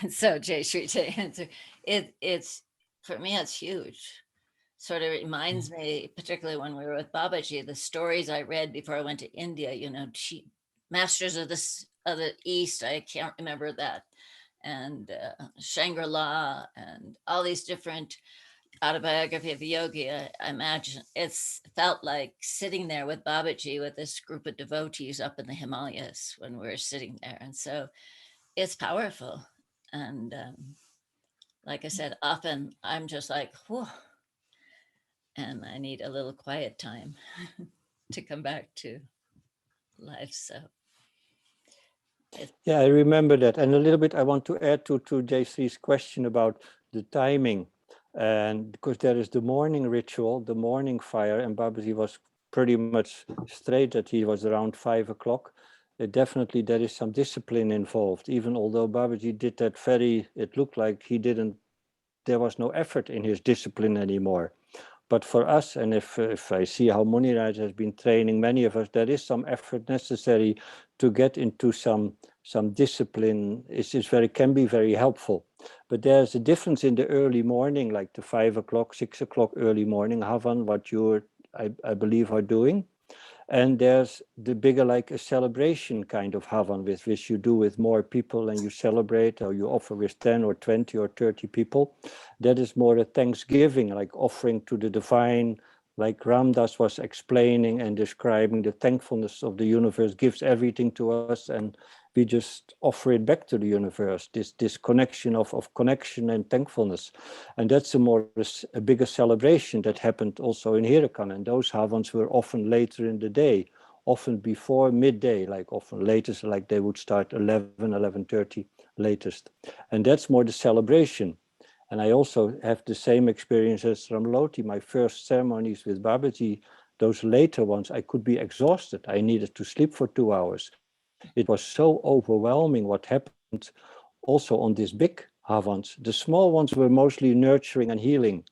So Jayashree, to answer, it's for me, it's huge. Sort of reminds me, particularly when we were with Babaji, the stories I read before I went to India, masters of the East, I can't remember that, and Shangri-La and all these different autobiography of a yogi. I imagine it's felt like sitting there with Babaji with this group of devotees up in the Himalayas when we were sitting there. And so it's powerful. And like I said, often I'm just like, whoa, and I need a little quiet time to come back to life. So yeah, I remember that. And a little bit I want to add to Jayasree's question about the timing. And because there is the morning ritual, the morning fire, and Babaji was pretty much straight that he was around 5 o'clock. Definitely there is some discipline involved, even although Babaji did that it looked like there was no effort in his discipline anymore. But for us, and if I see how Muniraj has been training many of us, there is some effort necessary to get into some discipline. Can be very helpful. But there's a difference in the early morning, like the 5 o'clock, 6 o'clock early morning Havan, what I believe are doing. And there's the bigger, like a celebration kind of Havan, which you do with more people and you celebrate, or you offer with 10 or 20 or 30 people. That is more a thanksgiving, like offering to the divine, like Ramdas was explaining and describing the thankfulness of the universe gives everything to us, and we just offer it back to the universe, this connection of connection and thankfulness. And that's a bigger celebration that happened also in Haidakhandi. And those Havans were often later in the day, often before midday, like often latest, like they would start 11:30 latest. And that's more the celebration. And I also have the same experience as Ramloti. My first ceremonies with Babaji, those later ones, I could be exhausted. I needed to sleep for 2 hours. It was so overwhelming what happened also on these big Havans. The small ones were mostly nurturing and healing,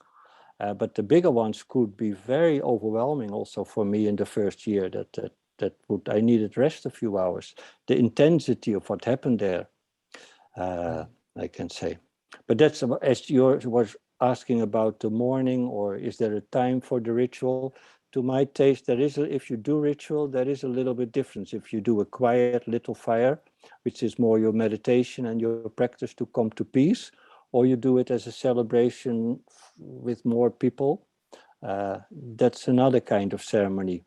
but the bigger ones could be very overwhelming also for me in the first year. I needed rest a few hours. The intensity of what happened there, I can say. But that's, as you was asking about the morning, or is there a time for the ritual? To my taste, if you do ritual, there is a little bit difference. If you do a quiet little fire, which is more your meditation and your practice to come to peace, or you do it as a celebration with more people, that's another kind of ceremony.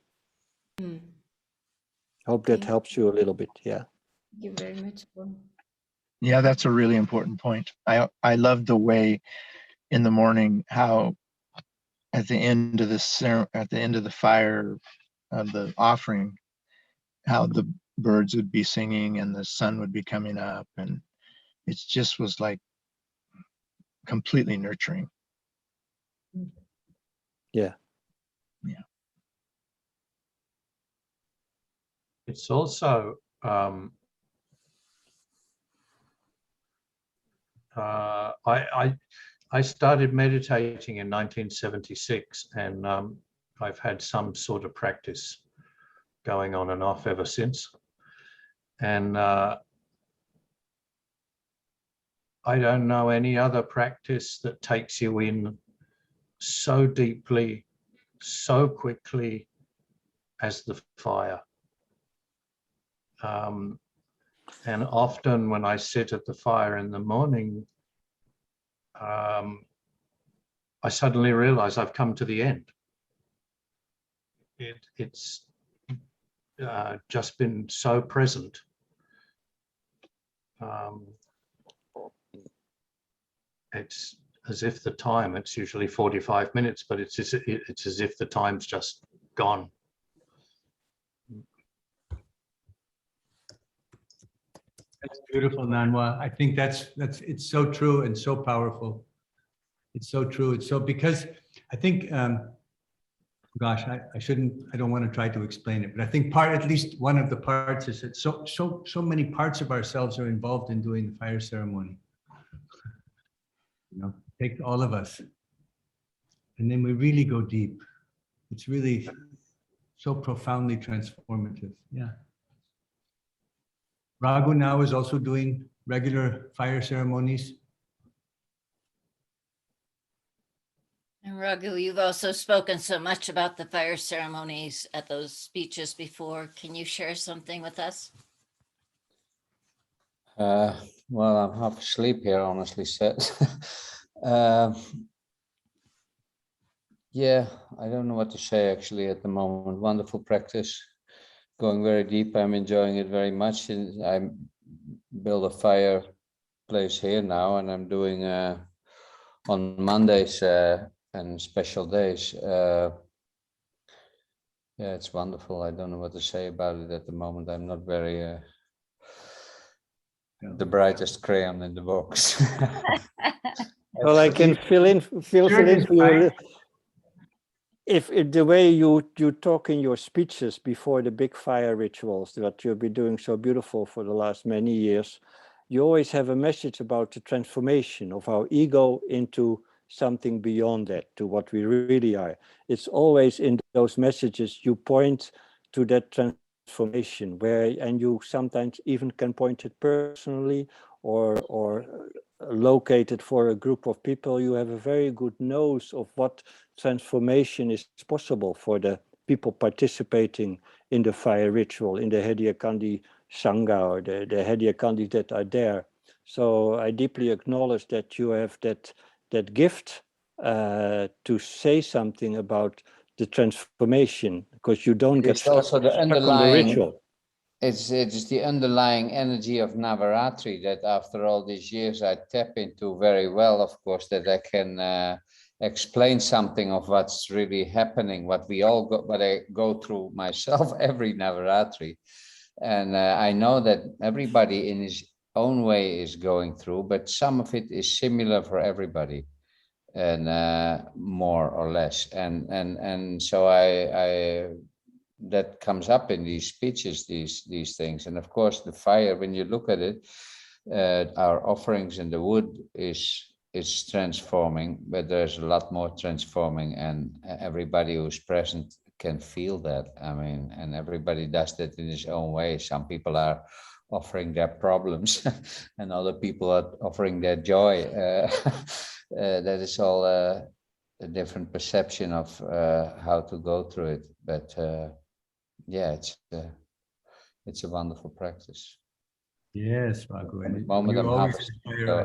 Hope that helps you a little bit. Yeah. Thank you very much. Yeah, that's a really important point. I love the way in the morning how at the end of the fire of the offering, how the birds would be singing and the sun would be coming up, and it just was like completely nurturing. Yeah. Yeah. It's also I started meditating in 1976, and I've had some sort of practice going on and off ever since. And I don't know any other practice that takes you in so deeply, so quickly as the fire. And often when I sit at the fire in the morning, I suddenly realize I've come to the end. It's just been so present. It's as if the time, it's usually 45 minutes, but it's as if the time's just gone. That's beautiful, Nanwa. I think it's so true and so powerful. It's so true. It's so, because I think, gosh, I don't want to try to explain it, but I think at least one of the parts is that so many parts of ourselves are involved in doing the fire ceremony. You know, take all of us. And then we really go deep. It's really so profoundly transformative. Yeah. Raghu now is also doing regular fire ceremonies. And Raghu, you've also spoken so much about the fire ceremonies at those speeches before. Can you share something with us? Well, I'm half asleep here, honestly said. Yeah, I don't know what to say actually at the moment. Wonderful practice, going very deep. I'm enjoying it very much. I build a fireplace here now, and I'm doing on Mondays and special days. Yeah, it's wonderful. I don't know what to say about it at the moment. I'm not very the brightest crayon in the box. Well, I can fill in for you. If the way you talk in your speeches before the big fire rituals that you've been doing so beautiful for the last many years, you always have a message about the transformation of our ego into something beyond that, to what we really are. It's always in those messages you point to that transformation and you sometimes even can point it personally or located for a group of people. You have a very good nose of what transformation is possible for the people participating in the fire ritual, in the Haidakhandi Sangha or the Haidakhandi that are there. So I deeply acknowledge that you have that gift to say something about the transformation, because you don't get stuck on the ritual. It's the underlying energy of Navaratri that after all these years I tap into very well, of course, that I can explain something of what's really happening, what I go through myself every Navaratri. And I know that everybody in his own way is going through, but some of it is similar for everybody, and more or less. And so I that comes up in these speeches, these things. And of course, the fire, when you look at it, our offerings in the wood is transforming, but there's a lot more transforming, and everybody who's present can feel that. I mean, and everybody does that in his own way. Some people are offering their problems and other people are offering their joy. That is all a different perception of how to go through it. But yeah, it's a wonderful practice. Yes, Raghu. At the moment I'm harvesting, so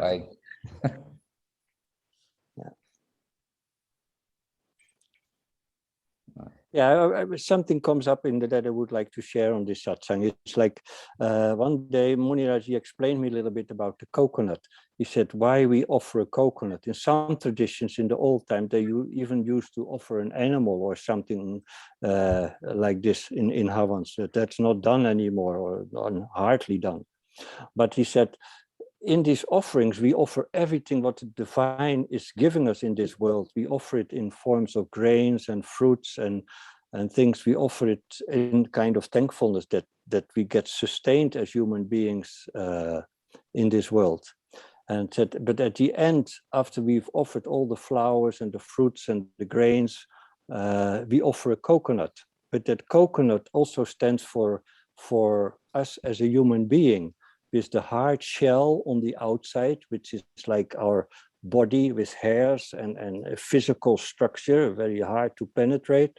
Yeah, something comes up in that I would like to share on this satsang. It's like one day Muniraji explained me a little bit about the coconut. He said why we offer a coconut. In some traditions in the old time, they even used to offer an animal or something like this in Havans. That's not done anymore, or hardly done. But he said, in these offerings, we offer everything what the divine is giving us in this world. We offer it in forms of grains and fruits and things. We offer it in kind of thankfulness that we get sustained as human beings in this world. And said, but at the end, after we've offered all the flowers and the fruits and the grains, we offer a coconut. But that coconut also stands for us as a human being, with the hard shell on the outside, which is like our body with hairs and a physical structure, very hard to penetrate.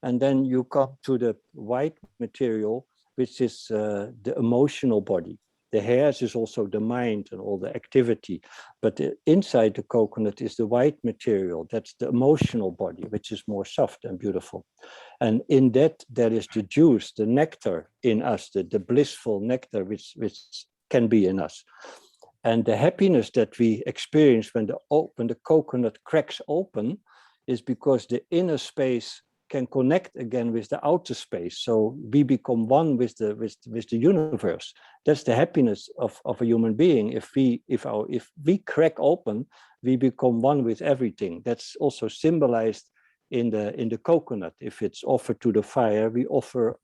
And then you come to the white material, which is the emotional body. The hairs is also the mind and all the activity. But inside the coconut is the white material. That's the emotional body, which is more soft and beautiful. And in that, there is the juice, the nectar in us, the blissful nectar, which can be in us. And the happiness that we experience when the coconut cracks open is because the inner space can connect again with the outer space. So we become one with the universe. That's the happiness of a human being. If we crack open, we become one with everything. That's also symbolized in the coconut. If it's offered to the fire, we offer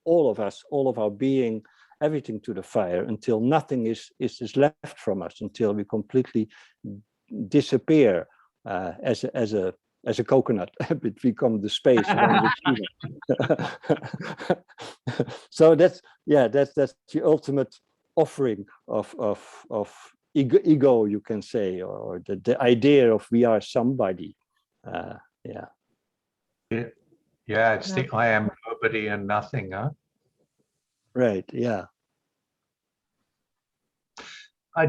all of our being, everything to the fire, until nothing is left from us, until we completely disappear as a coconut. It become the space around which so that's the ultimate offering of ego, you can say, or the idea of we are somebody. Yeah, it's the I am nobody and nothing, huh? Right, yeah.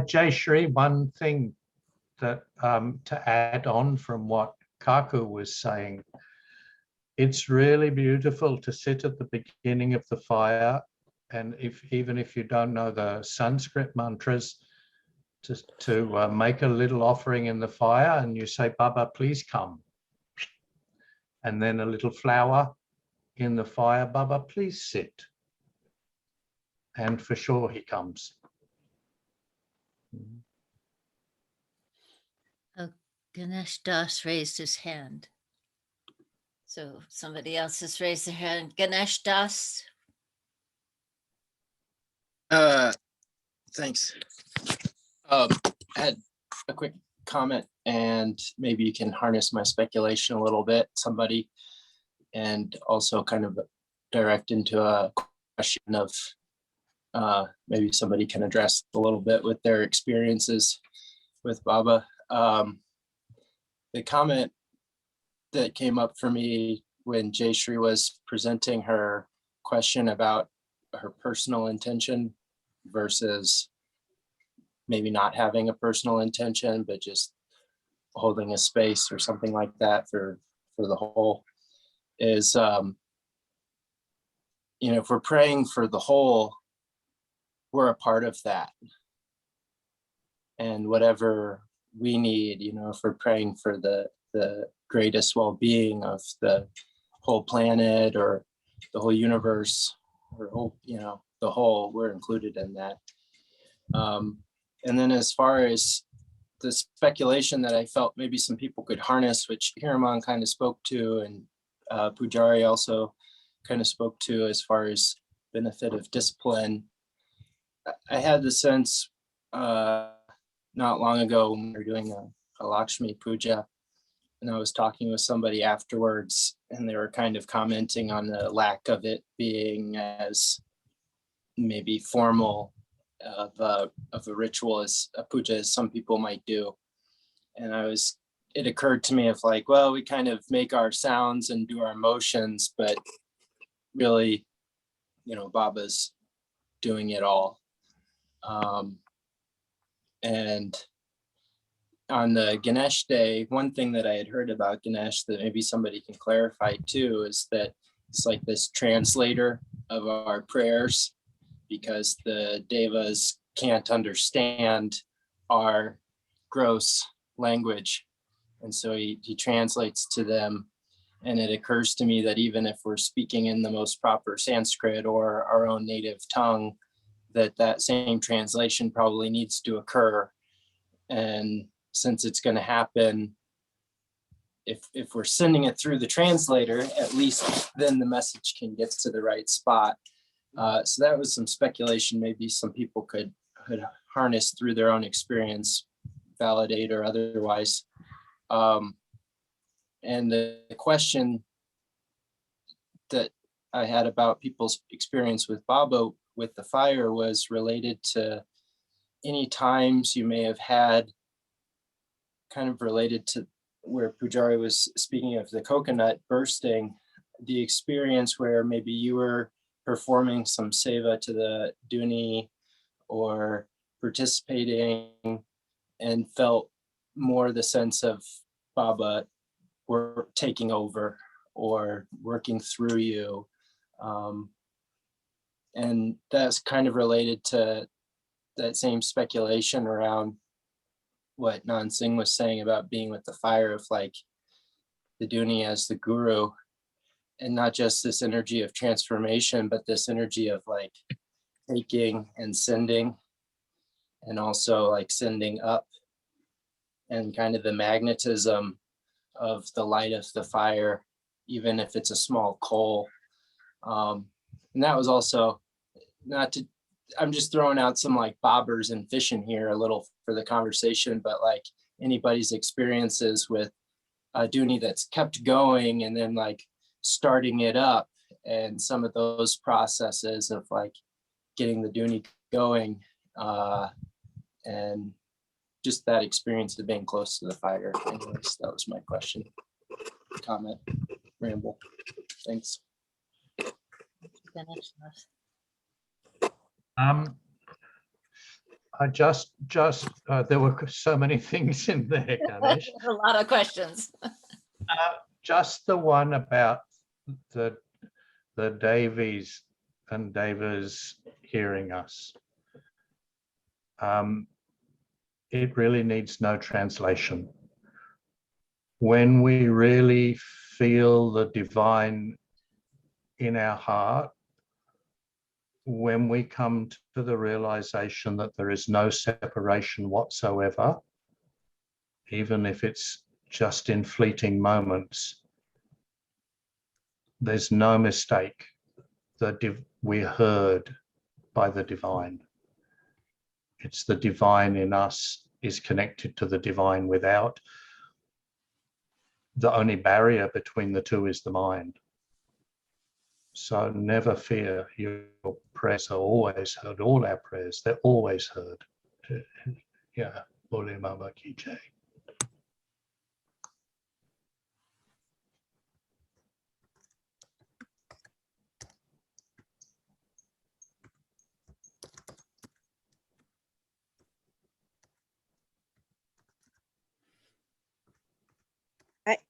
Jay Shri, one thing that to add on from what Kaku was saying, it's really beautiful to sit at the beginning of the fire, and even if you don't know the Sanskrit mantras, to make a little offering in the fire, and you say, Baba, please come. And then a little flower in the fire, Baba, please sit. And for sure he comes. Ganesh Das raised his hand. So somebody else has raised their hand. Ganesh Das. Thanks. I had a quick comment, and maybe you can harness my speculation a little bit, somebody, and also kind of direct into a question of maybe somebody can address a little bit with their experiences with Baba. The comment that came up for me when Jayshree was presenting her question about her personal intention versus maybe not having a personal intention, but just holding a space or something like that for the whole is, if we're praying for the whole, we're a part of that. And whatever we need, if we're praying for the greatest well-being of the whole planet or the whole universe or whole, the whole, we're included in that. And then as far as the speculation that I felt maybe some people could harness, which Hiraman kind of spoke to, and Pujari also kind of spoke to as far as benefit of discipline. I had the sense not long ago when we were doing a Lakshmi Puja, and I was talking with somebody afterwards, and they were kind of commenting on the lack of it being as maybe formal of a ritual as a puja as some people might do. And it occurred to me of like, well, we kind of make our sounds and do our motions, but really, Baba's doing it all. And on the Ganesh Day, one thing that I had heard about Ganesh that maybe somebody can clarify too is that it's like this translator of our prayers, because the devas can't understand our gross language. And so he translates to them. And it occurs to me that even if we're speaking in the most proper Sanskrit or our own native tongue, that same translation probably needs to occur. And since it's going to happen, if we're sending it through the translator, at least then the message can get to the right spot. So that was some speculation. Maybe some people could harness through their own experience, validate or otherwise. And the question that I had about people's experience with Baba with the fire was related to any times you may have had, kind of related to where Pujari was speaking of the coconut bursting, the experience where maybe you were performing some seva to the Duni or participating and felt more the sense of Baba were taking over or working through you. And that's kind of related to that same speculation around what Nan Singh was saying about being with the fire of like the Duni as the guru, and not just this energy of transformation, but this energy of like taking and sending, and also like sending up, and kind of the magnetism of the light of the fire, even if it's a small coal. And that was also I'm just throwing out some like bobbers and fishing here a little for the conversation, but like anybody's experiences with a Duni that's kept going and then like starting it up, and some of those processes of like getting the Duni going, and just that experience of being close to the fire. Anyways, that was my question, comment, ramble. Thanks. I just there were so many things in there, Ganesh. A lot of questions. Just the one about the Devis and Devas hearing us. It really needs no translation. When we really feel the divine in our heart, when we come to the realization that there is no separation whatsoever, even if it's just in fleeting moments. There's no mistake that we're heard by the divine. It's the divine in us is connected to the divine without. The only barrier between the two is the mind. So never fear, your prayers are always heard. All our prayers, they're always heard. Yeah, Bole Mama Ki Jai.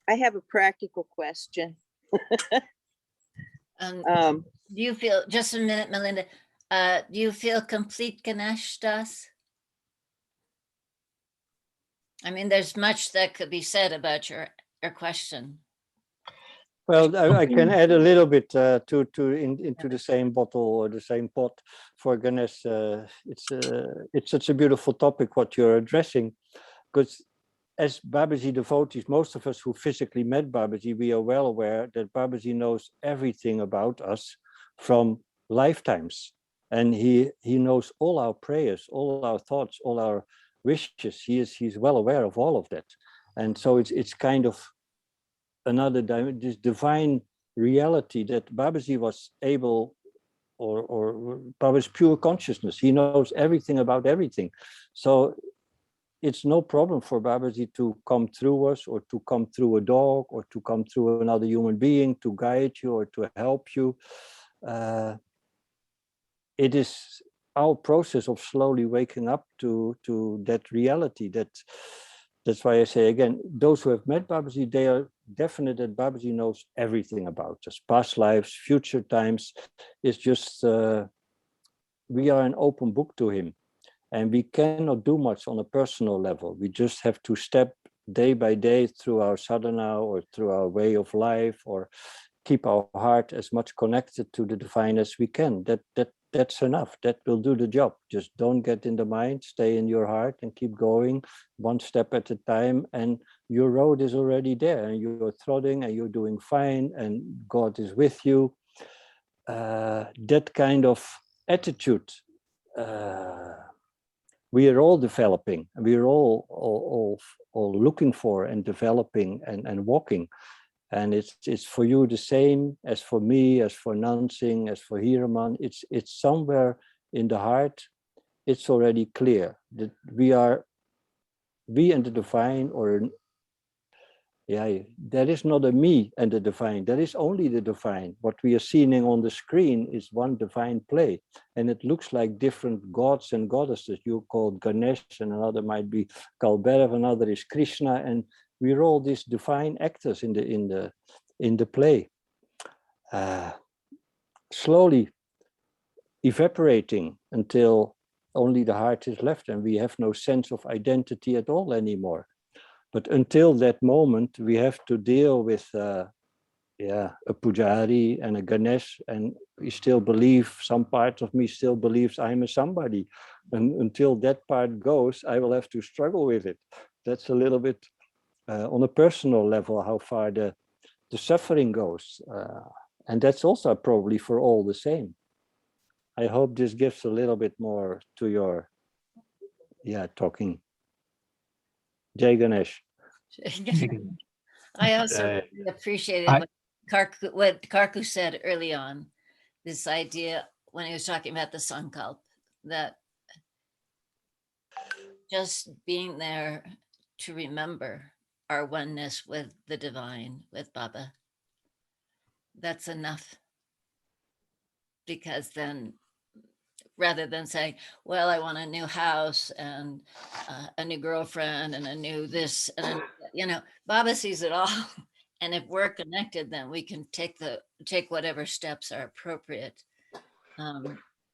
I have a practical question. Do you feel, just a minute, Melinda, do you feel complete Ganesh Das? I mean, there's much that could be said about your question. Well, I can add a little bit into the same bottle or the same pot for Ganesh. It's such a beautiful topic what you're addressing, because as Babaji devotees, most of us who physically met Babaji, we are well aware that Babaji knows everything about us from lifetimes. And he knows all our prayers, all our thoughts, all our wishes. He's well aware of all of that. And so it's kind of another this divine reality that Babaji was able, or Baba's pure consciousness. He knows everything about everything. So it's no problem for Babaji to come through us, or to come through a dog, or to come through another human being to guide you or to help you. It is our process of slowly waking up to that reality. That's why I say again, those who have met Babaji, they are definite that Babaji knows everything about us, past lives, future times. It's just we are an open book to him. And we cannot do much on a personal level. We just have to step day by day through our sadhana or through our way of life, or keep our heart as much connected to the divine as we can. That's enough. That will do the job. Just don't get in the mind, stay in your heart and keep going one step at a time. And your road is already there, and you're trotting and you're doing fine, and God is with you. That kind of attitude, we are all developing, and we are all looking for and developing and walking. And it's for you the same as for me, as for Nansing, as for Hiraman. It's somewhere in the heart, it's already clear that we and the divine, or there is not a me and the divine, there is only the divine. What we are seeing on the screen is one divine play, and it looks like different gods and goddesses. You called Ganesh, and another might be Kalbhairav, another is Krishna, and we're all these divine actors in the play, slowly evaporating until only the heart is left, and we have no sense of identity at all anymore. But until that moment, we have to deal with a Pujari and a Ganesh, and we still believe, some part of me still believes I'm a somebody. And until that part goes, I will have to struggle with it. That's a little bit on a personal level, how far the suffering goes. And that's also probably for all the same. I hope this gives a little bit more to your talking. Jai Ganesh. I also really appreciated what Karku said early on, this idea when he was talking about the Sankalp, that just being there to remember our oneness with the divine, with Baba, that's enough. Because then, rather than saying, well, I want a new house and a new girlfriend and a new this, and Baba sees it all. And if we're connected, then we can take whatever steps are appropriate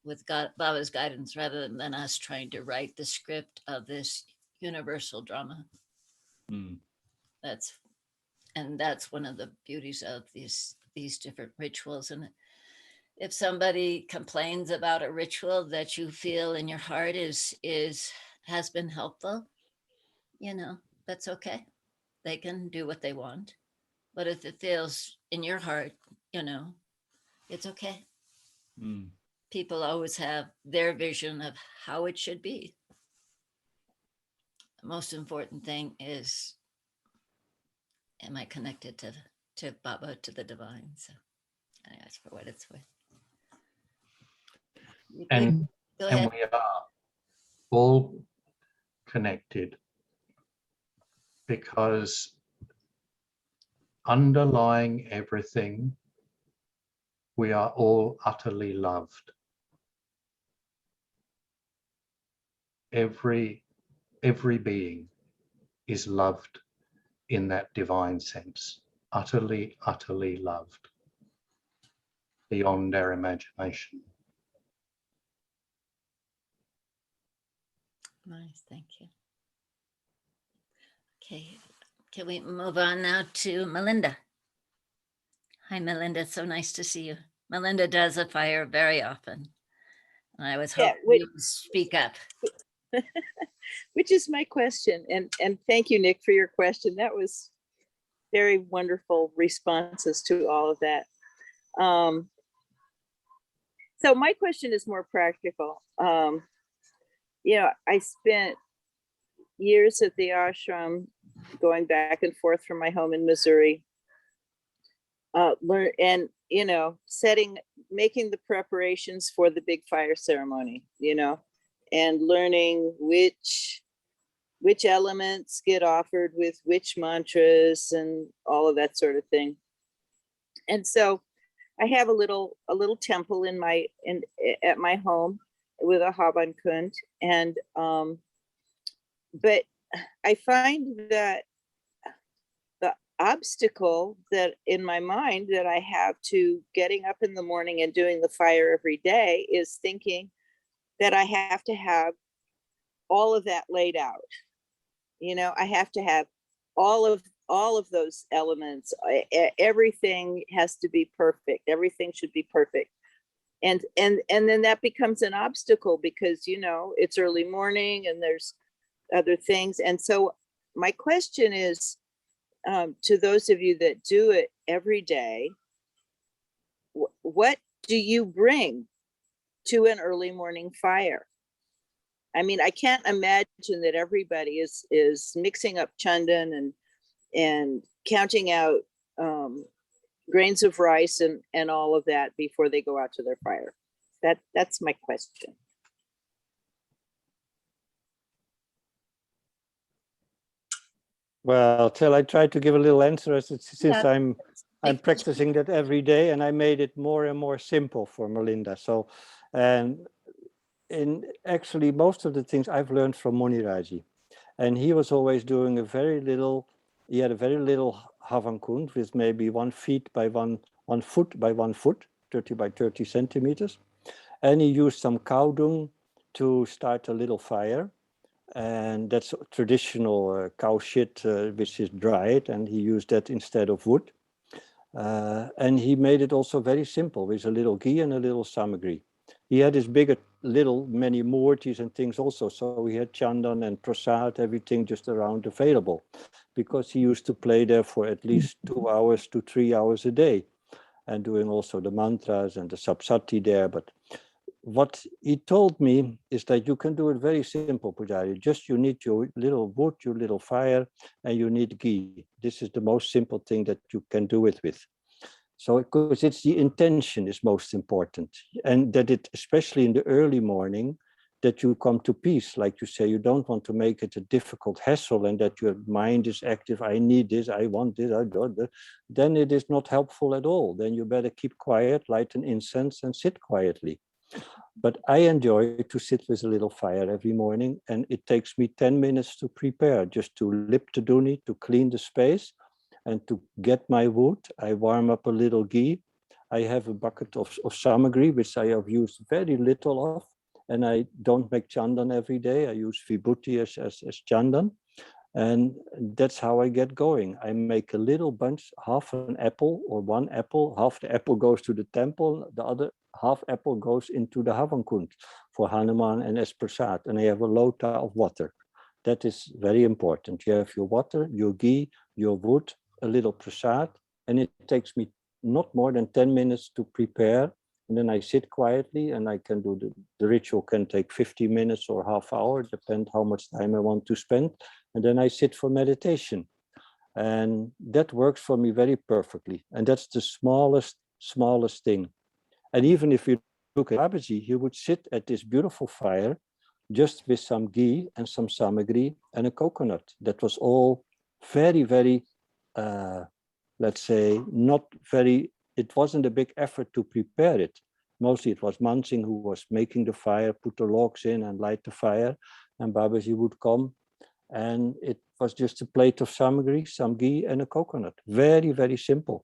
with Baba's guidance, rather than us trying to write the script of this universal drama. That's one of the beauties of these different rituals. And if somebody complains about a ritual that you feel in your heart has been helpful, that's okay. They can do what they want. But if it feels in your heart, it's okay. Mm. People always have their vision of how it should be. The most important thing is, am I connected to Baba, to the divine? So I ask for what it's worth. And, Go and ahead. we are all connected because underlying everything, we are all utterly loved. Every being is loved in that divine sense, utterly, utterly loved beyond our imagination. Nice, thank you. Okay, can we move on now to Melinda? Hi, Melinda, it's so nice to see you. Melinda does a fire very often. And I was hoping you would speak up. Which is my question. And thank you, Nick, for your question. That was very wonderful responses to all of that. So my question is more practical. I spent years at the ashram, going back and forth from my home in Missouri, making the preparations for the big fire ceremony, and learning which elements get offered with which mantras and all of that sort of thing. And so I have a little temple at my home with a Haidakhandi, and but I find that the obstacle that in my mind that I have to getting up in the morning and doing the fire every day is thinking that I have to have all of that laid out. I have to have all of those elements. Everything has to be perfect. Everything should be perfect. And then that becomes an obstacle because, it's early morning and there's other things. And so my question is, to those of you that do it every day, what do you bring to an early morning fire? I mean, I can't imagine that everybody is mixing up chandan and counting out grains of rice and all of that before they go out to their fire. That's my question. Well, I try to give a little answer since I'm practicing that every day, and I made it more and more simple for Melinda. So, and in actually most of the things I've learned from Moniraji, and he was always doing he had a very little Haidakhandi with maybe 1 feet by 1 foot by 1 foot, 30 by 30 centimeters. And he used some cow dung to start a little fire. And that's traditional cow shit, which is dried, and he used that instead of wood. And he made it also very simple with a little ghee and a little samagri. He had his many murtis and things also. So he had chandan and prasad, everything just around available, because he used to play there for at least 2 hours to 3 hours a day, and doing also the mantras and the sapsati there. But what he told me is that you can do it very simple, Pujari. Just you need your little wood, your little fire, and you need ghee. This is the most simple thing that you can do it with. So, because it's the intention is most important, and that it, especially in the early morning, that you come to peace. Like you say, you don't want to make it a difficult hassle, and that your mind is active. I need this, I want this, I got that. Then it is not helpful at all. Then you better keep quiet, light an incense, and sit quietly. But I enjoy to sit with a little fire every morning, and it takes me 10 minutes to prepare, just to lip the duni, to clean the space, and to get my wood. I warm up a little ghee. I have a bucket of samagri, which I have used very little of, and I don't make chandan every day. I use vibhuti as chandan, and that's how I get going. I make a little bunch, half an apple or 1 apple. Half the apple goes to the temple, the other half apple goes into the Haidakhandi for Hanuman and as prasad, and I have a lota of water. That is very important. You have your water, your ghee, your wood, a little prasad, and it takes me not more than 10 minutes to prepare. And then I sit quietly, and I can do the ritual can take 50 minutes or half hour, depend how much time I want to spend. And then I sit for meditation. And that works for me very perfectly. And that's the smallest thing. And even if you look at Babaji, he would sit at this beautiful fire just with some ghee and some samagri and a coconut. That was all very, very, let's say, not very, it wasn't a big effort to prepare it. Mostly it was Mansingh who was making the fire, put the logs in and light the fire. And Babaji would come, and it was just a plate of samagri, some ghee and a coconut. Very, very simple.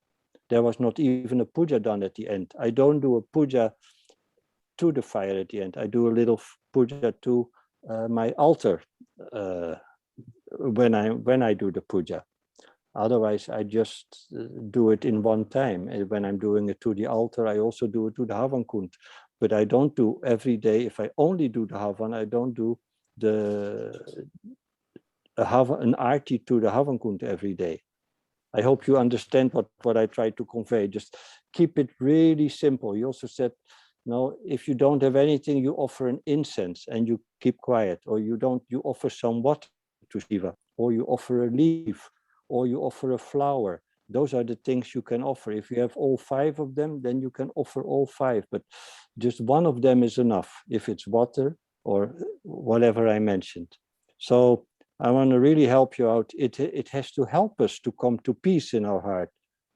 There was not even a puja done at the end. I don't do a puja to the fire at the end. I do a little puja to my altar when I do the puja. Otherwise, I just do it in one time. And when I'm doing it to the altar, I also do it to the Havan Kund. But I don't do every day. If I only do the Havan, I don't do an arti to the Havan Kund every day. I hope you understand what I try to convey. Just keep it really simple. You also said, no, if you don't have anything, you offer an incense and you keep quiet, or you offer some water to Shiva, or you offer a leaf, or you offer a flower. Those are the things you can offer. If you have all 5 of them, then you can offer all 5, but just one of them is enough, if it's water or whatever I mentioned. So I want to really help you out. It has to help us to come to peace in our heart.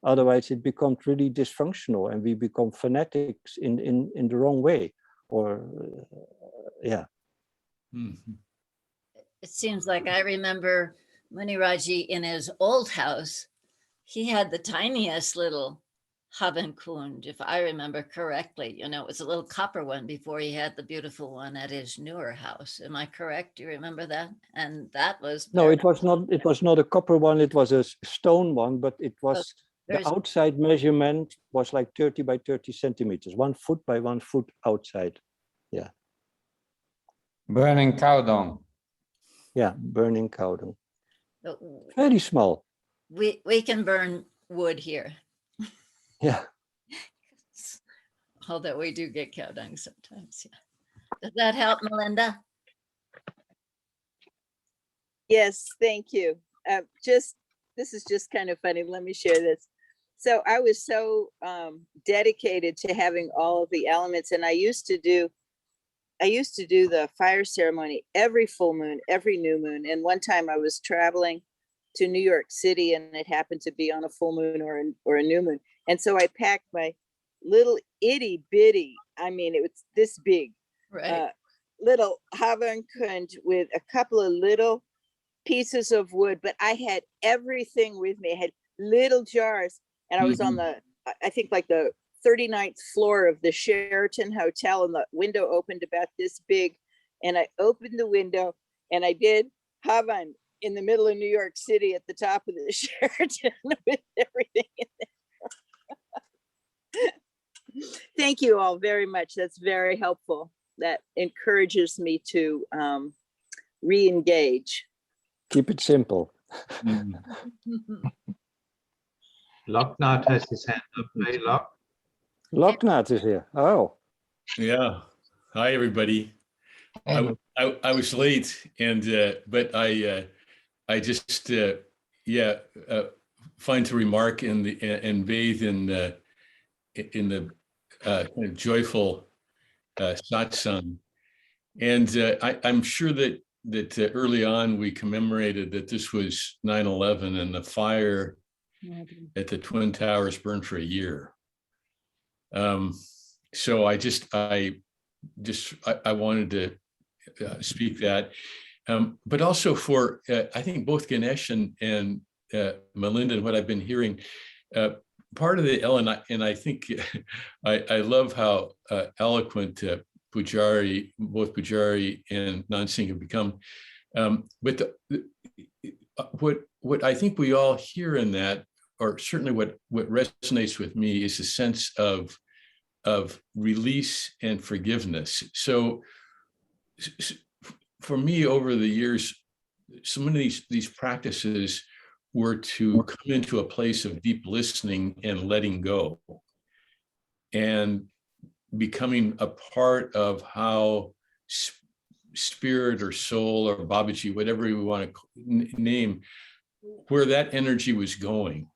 Otherwise, it becomes really dysfunctional, and we become fanatics in the wrong way. Or, yeah. Mm-hmm. It seems like I remember Muniraji in his old house, he had the tiniest little Havan Kund, if I remember correctly. You know, it was a little copper one before he had the beautiful one at his newer house. Am I correct? Do you remember that? And that was no, it was not. It was not a copper one. It was a stone one, but it was the outside measurement was like 30 by 30 centimeters, 1 foot by 1 foot outside. Yeah. Burning cow dung. Yeah, burning cow dung. Very small. We can burn wood here. Yeah. Although we do get cow dung sometimes. Yeah. Does that help, Melinda? Yes, thank you. This is just kind of funny. Let me share this. So I was so dedicated to having all of the elements, and I used to do the fire ceremony every full moon, every new moon. And one time I was traveling to New York City, and it happened to be on a full moon or a new moon. And so I packed my little itty bitty, I mean, it was this big, right, little Havan Kund with a couple of little pieces of wood, but I had everything with me. I had little jars, and I was on I think like the 39th floor of the Sheraton Hotel, and the window opened about this big, and I opened the window and I did Havan in the middle of New York City at the top of the Sheraton with everything in there. Thank you all very much. That's very helpful. That encourages me to re-engage. Keep it simple. Loknath has his hand up. Hey, Lok. Loknath is here. Oh. Yeah. Hi, everybody. I was late, and but I just find to remark and bathe in the kind of joyful satsang, and I'm sure that early on we commemorated that this was 9/11, and the fire at the Twin Towers burned for a year. So I wanted to speak that, but also for I think both Ganesh and Melinda, and what I've been hearing, part of the and I think I love how eloquent Pujari, both Pujari and Nansingh have become. But what I think we all hear in that, or certainly what resonates with me, is a sense of release and forgiveness. So for me, over the years, some of these practices were to come into a place of deep listening and letting go, and becoming a part of how spirit or soul or Babaji, whatever we want to name, where that energy was going.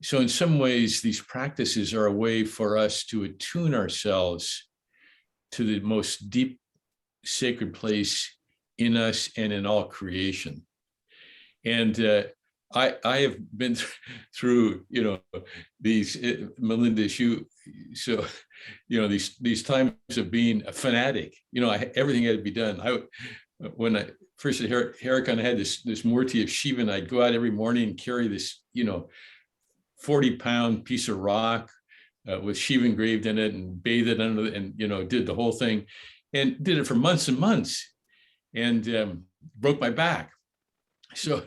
So in some ways, these practices are a way for us to attune ourselves to the most deep sacred place in us and in all creation. And I have been through, these, Melinda, so, these times of being a fanatic, everything had to be done. When I first at Haidakhandi, I had this Murti of Shiva, and I'd go out every morning and carry this, 40-pound piece of rock with Shiva engraved in it, and bathe it under it, and, did the whole thing, and did it for months and months, and broke my back. So,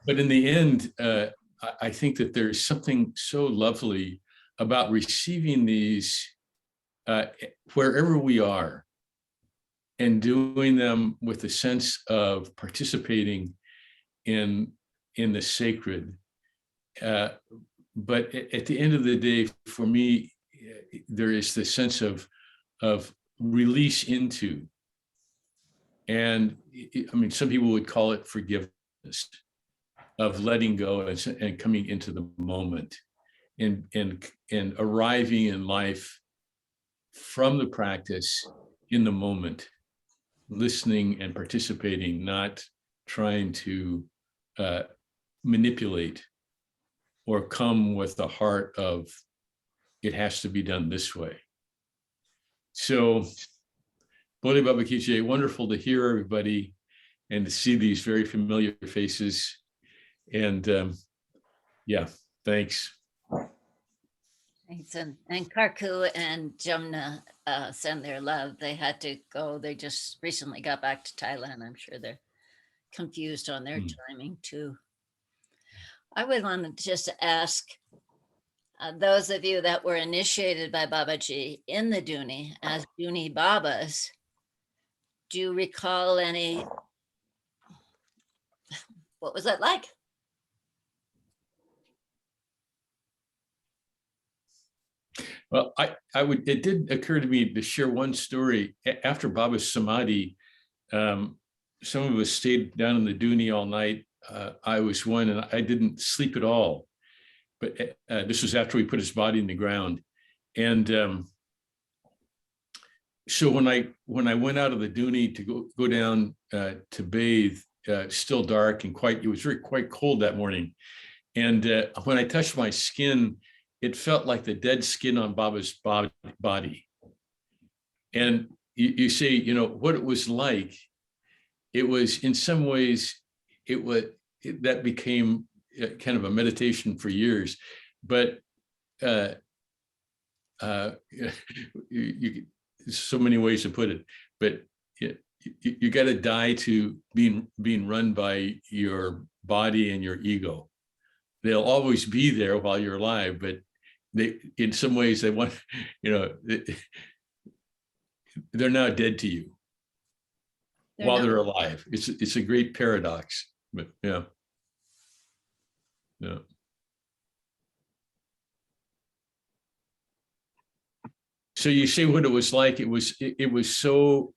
but in the end, I think that there's something so lovely about receiving these wherever we are, and doing them with a sense of participating in the sacred. But at the end of the day, for me, there is this sense of release into. And I mean, some people would call it forgiveness, of letting go and coming into the moment, and arriving in life from the practice in the moment, listening and participating, not trying to manipulate or come with the heart of it has to be done this way. So, Bodhi Baba Ki Jai, wonderful to hear everybody and to see these very familiar faces. And yeah, thanks. Thanks. And Karku and Jumna send their love. They had to go. They just recently got back to Thailand. I'm sure they're confused on their timing too. I would want to just ask those of you that were initiated by Babaji in the Duni as Duni Babas, do you recall any, what was that like? Well, it did occur to me to share one story. After Baba's Samadhi, some of us stayed down in the Duni all night. I was one, and I didn't sleep at all. But this was after we put his body in the ground. And so when I went out of the Duni to go down to bathe, still dark and it was quite cold that morning. And when I touched my skin, it felt like the dead skin on Baba's body. And you say, what it was like. It was, in some ways, that became kind of a meditation for years. But there's so many ways to put it. But you got to die to being run by your body and your ego. They'll always be there while you're alive, but in some ways they want, they're now dead to you while they're alive. It's a great paradox, but yeah. So you say what it was like. It was so.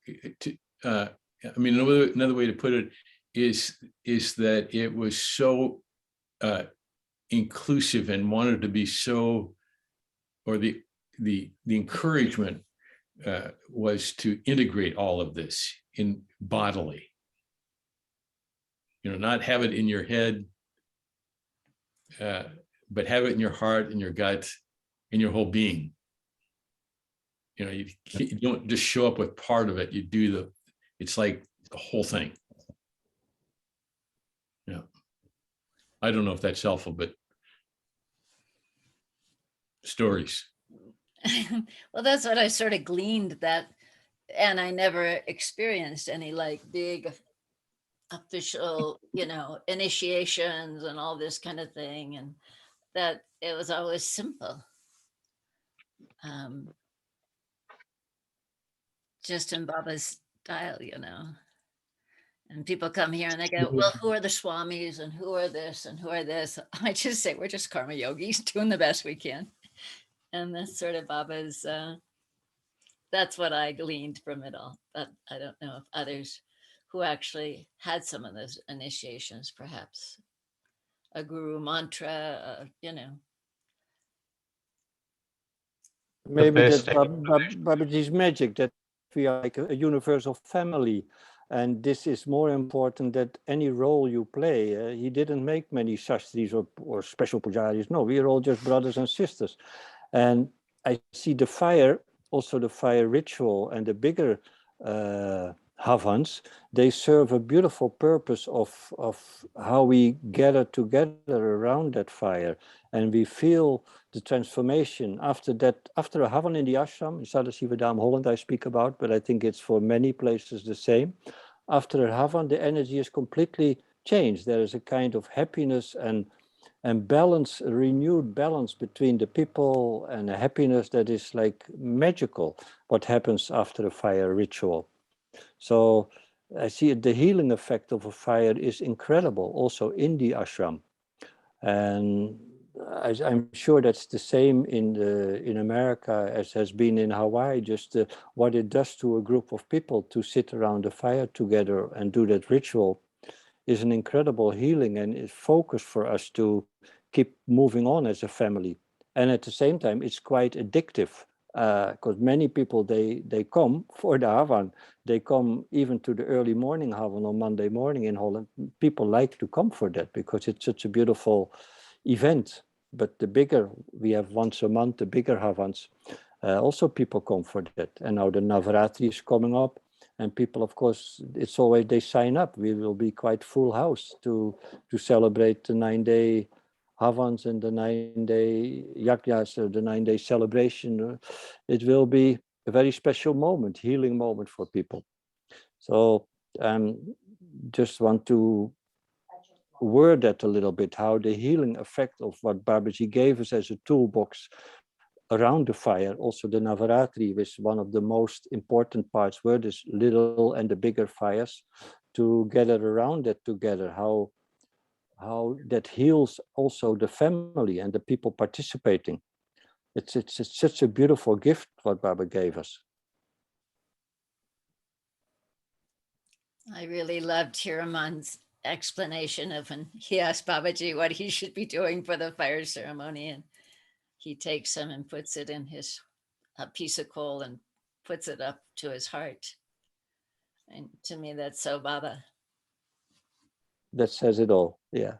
I mean, another way to put it is that it was so inclusive and wanted to be so, or the encouragement was to integrate all of this in bodily. Not have it in your head, but have it in your heart, in your gut, in your whole being. You don't just show up with part of it. You do it's like the whole thing. Yeah. I don't know if that's helpful, but stories. Well, that's what I sort of gleaned that, and I never experienced any like big official, initiations and all this kind of thing, and that it was always simple. Just in Baba's style, And people come here and they go, well, who are the swamis and who are this and who are this? I just say, we're just karma yogis doing the best we can. And that's sort of Baba's, that's what I gleaned from it all. But I don't know if others who actually had some of those initiations, perhaps a guru mantra, you know. Maybe that's best Babaji's magic, that we are like a universal family. And this is more important than any role you play. He didn't make many shastris or special pujaris. No, we are all just brothers and sisters. And I see the fire, also the fire ritual and the bigger havans, they serve a beautiful purpose of how we gather together around that fire. And we feel the transformation after that, after a havan in the ashram, in Sadasivadam, Holland, I speak about, but I think it's for many places the same. After a havan, the energy is completely changed. There is a kind of happiness and balance, a renewed balance between the people, and a happiness that is like magical, what happens after a fire ritual. So I see the healing effect of a fire is incredible also in the ashram. And I'm sure that's the same in America as has been in Hawaii, just what it does to a group of people to sit around the fire together and do that ritual is an incredible healing, and it's focus for us to keep moving on as a family. And at the same time, it's quite addictive, because many people, they come for the havan. They come even to the early morning havan on Monday morning in Holland. People like to come for that because it's such a beautiful event. But the bigger, we have once a month, the bigger havans, also people come for that. And now the Navaratri is coming up. And people, of course, it's always they sign up. We will be quite full house to celebrate the 9-day havans and the 9-day yajnas, the 9-day celebration. It will be a very special moment, healing moment for people. So just want to word that a little bit, how the healing effect of what Babaji gave us as a toolbox around the fire, also the Navaratri was one of the most important parts, were this little and the bigger fires, to gather around that together, how that heals also the family and the people participating. It's such a beautiful gift what Baba gave us. I really loved Hiraman's explanation of when he asked Babaji what he should be doing for the fire ceremony, and he takes them and puts it in a piece of coal and puts it up to his heart. And to me, that's so Baba. That says it all, yeah.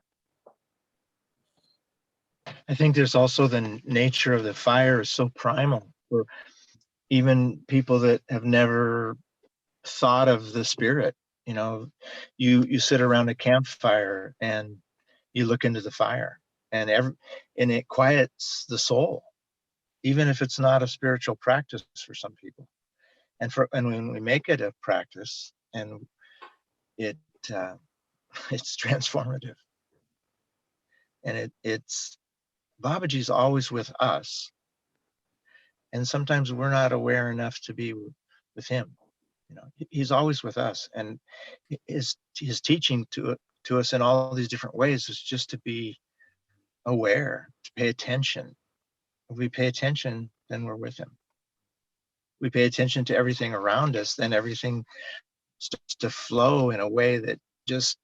I think there's also the nature of the fire is so primal for even people that have never thought of the spirit. You know, you sit around a campfire and you look into the fire, and it quiets the soul, even if it's not a spiritual practice for some people. And when we make it a practice, and it's transformative, and it's Babaji's always with us, and sometimes we're not aware enough to be with him. You know, he's always with us, and his teaching to us in all these different ways is just to be aware, to pay attention. If we pay attention, then we're with him. We pay attention to everything around us, then everything starts to flow in a way that just,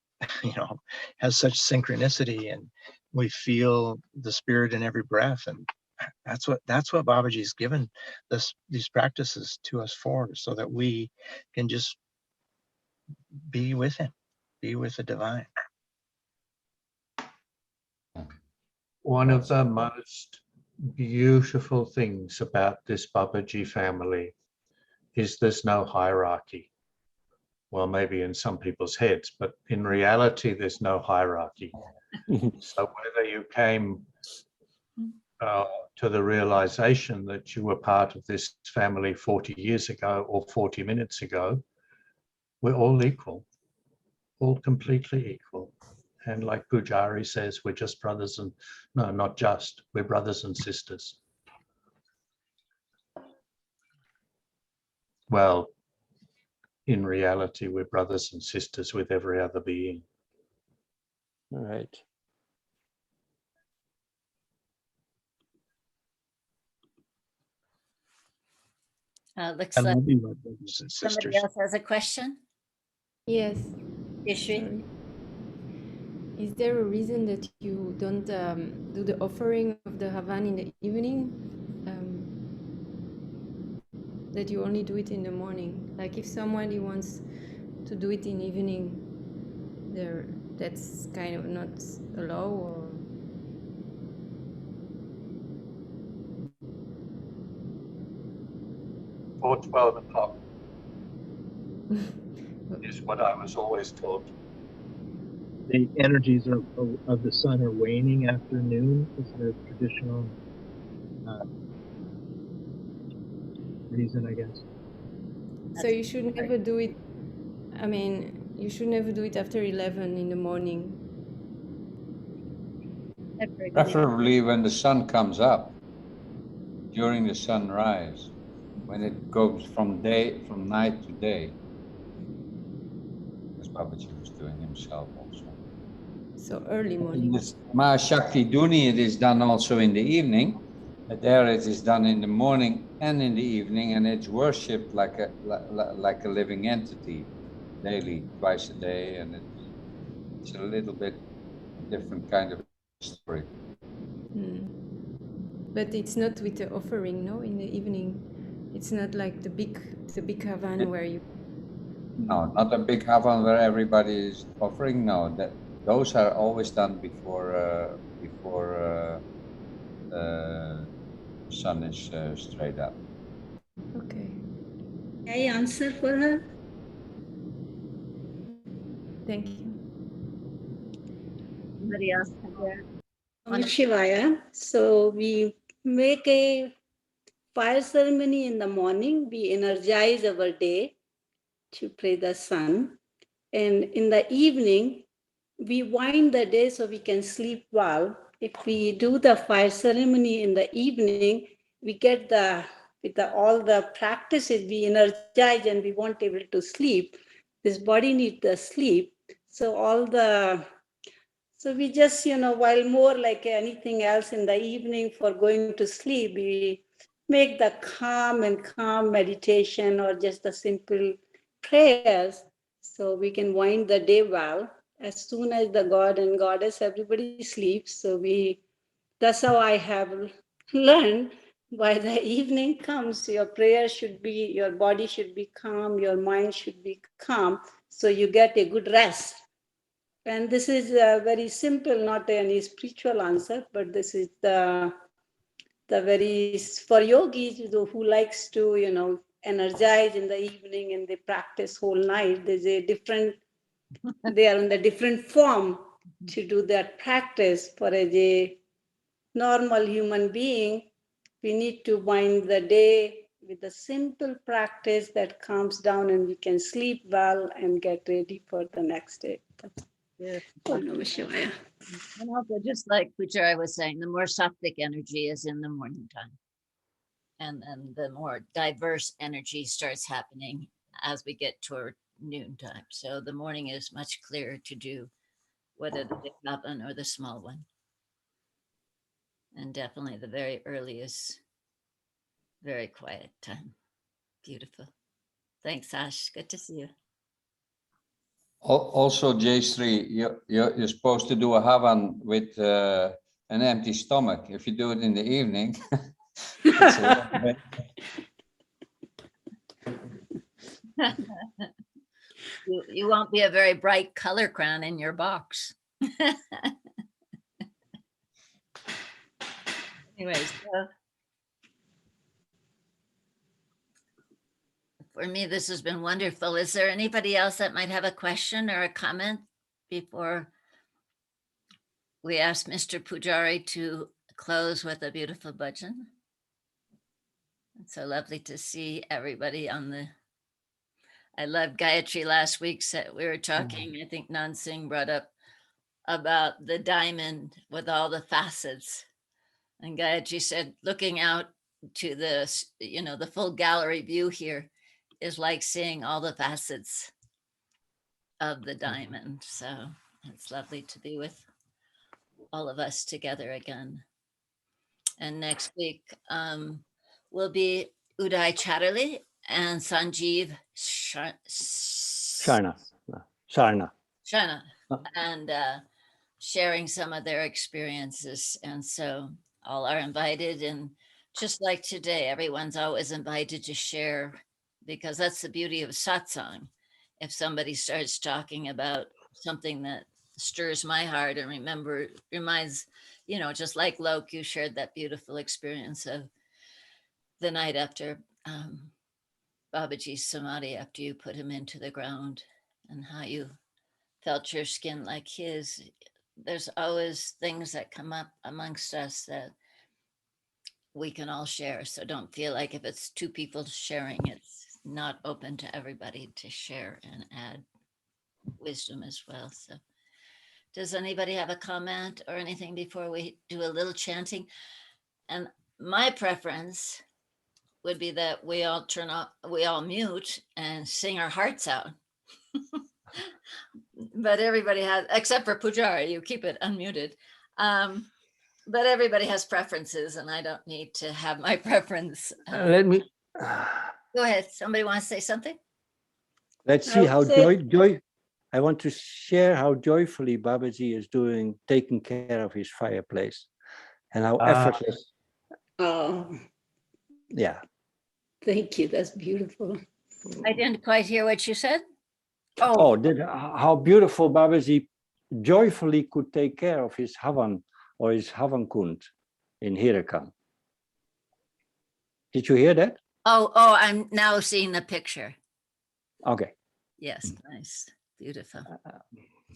has such synchronicity, and we feel the spirit in every breath. And that's what Babaji's given these practices to us for, so that we can just be with him, be with the divine. One of the most beautiful things about this Babaji family is there's no hierarchy. Well, maybe in some people's heads, but in reality, there's no hierarchy. So whether you came to the realization that you were part of this family 40 years ago or 40 minutes ago, we're all equal, all completely equal. And like Pujari says, we're just brothers and, no, not just, we're brothers and sisters. Well, in reality, we're brothers and sisters with every other being. All right. Looks I like love you, my brothers and somebody sisters. else has a question. Yes. Ishri? Sorry. Is there a reason that you don't do the offering of the Havan in the evening? That you only do it in the morning? Like if somebody wants to do it in evening, there, that's kind of not allowed, or? Or 12 o'clock is what I was always told. The energies of the sun are waning after noon is the traditional reason, I guess. So you should never do it, I mean, you should never do it after 11 in the morning. Preferably when the sun comes up, during the sunrise, when it goes from night to day. As Babaji was doing himself also. So early In morning. this Mahashakti Duni, it is done also in the evening. But there it is done in the morning and in the evening, and it's worshipped like a living entity, daily, twice a day, and it's a little bit different kind of story. But it's not with the offering, no, in the evening. It's not like the big Havan where you... No, not a big Havan where everybody is offering. No, those are always done before sun is straight up. Okay. Can I answer for her? Thank you. Somebody else? Shivaya. So we make a fire ceremony in the morning. We energize our day to pray the sun. And in the evening, we wind the day so we can sleep well. If we do the fire ceremony in the evening, we get all the practices, we energize and we won't able to sleep. This body needs the sleep. So we just, while more like anything else in the evening for going to sleep, we make the calm meditation or just the simple prayers so we can wind the day well. As soon as the God and Goddess, everybody sleeps. So that's how I have learned. By the evening comes, your body should be calm, your mind should be calm. So you get a good rest. And this is very simple, not any spiritual answer, but this is the very, for yogis who likes to, energize in the evening and they practice whole night. They are in the different form to do that practice. For a normal human being, we need to wind the day with a simple practice that calms down and we can sleep well and get ready for the next day. And also, just like Pujari was saying, the more sattvic energy is in the morning time. And then the more diverse energy starts happening as we get toward noontime. So the morning is much clearer to do, whether the big havan or the small one. And definitely the very early is very quiet time. Beautiful. Thanks, Ash. Good to see you. Also, J3, you're supposed to do a Havan with an empty stomach. If you do it in the evening, it's a little bit... You won't be a very bright color crown in your box. Anyways, for me, this has been wonderful. Is there anybody else that might have a question or a comment before we ask Mr. Pujari to close with a beautiful bhajan? It's so lovely to see everybody on the... I loved Gayatri last week. We were talking, I think Nan Singh brought up about the diamond with all the facets. And Gayatri said, looking out to the full gallery view here, is like seeing all the facets of the diamond. So it's lovely to be with all of us together again. And next week will be Uday Chatterley and Sanjeev Sharna. and sharing some of their experiences. And so all are invited. And just like today, everyone's always invited to share, because that's the beauty of satsang. If somebody starts talking about something that stirs my heart and reminds, you know, just like Lok, you shared that beautiful experience of the night after Babaji's samadhi, after you put him into the ground, and how you felt your skin like his. There's always things that come up amongst us that we can all share. So don't feel like if it's two people sharing, it's not open to everybody to share and add wisdom as well. So does anybody have a comment or anything before we do a little chanting? And my preference would be that we all mute and sing our hearts out. But everybody has, except for Pujari, you keep it unmuted. But everybody has preferences, and I don't need to have my preference. Let me Go ahead. Somebody want to say something? let's see how joy. I want to share how joyfully Babaji is taking care of his fireplace, and how effortless. Oh, Yeah. thank you. That's beautiful. I didn't quite hear what you said. Oh, how beautiful Babaji joyfully could take care of his Havan or his Havankund in Hirakan. Did you hear that? Oh, I'm now seeing the picture. Okay. Yes, nice. Beautiful.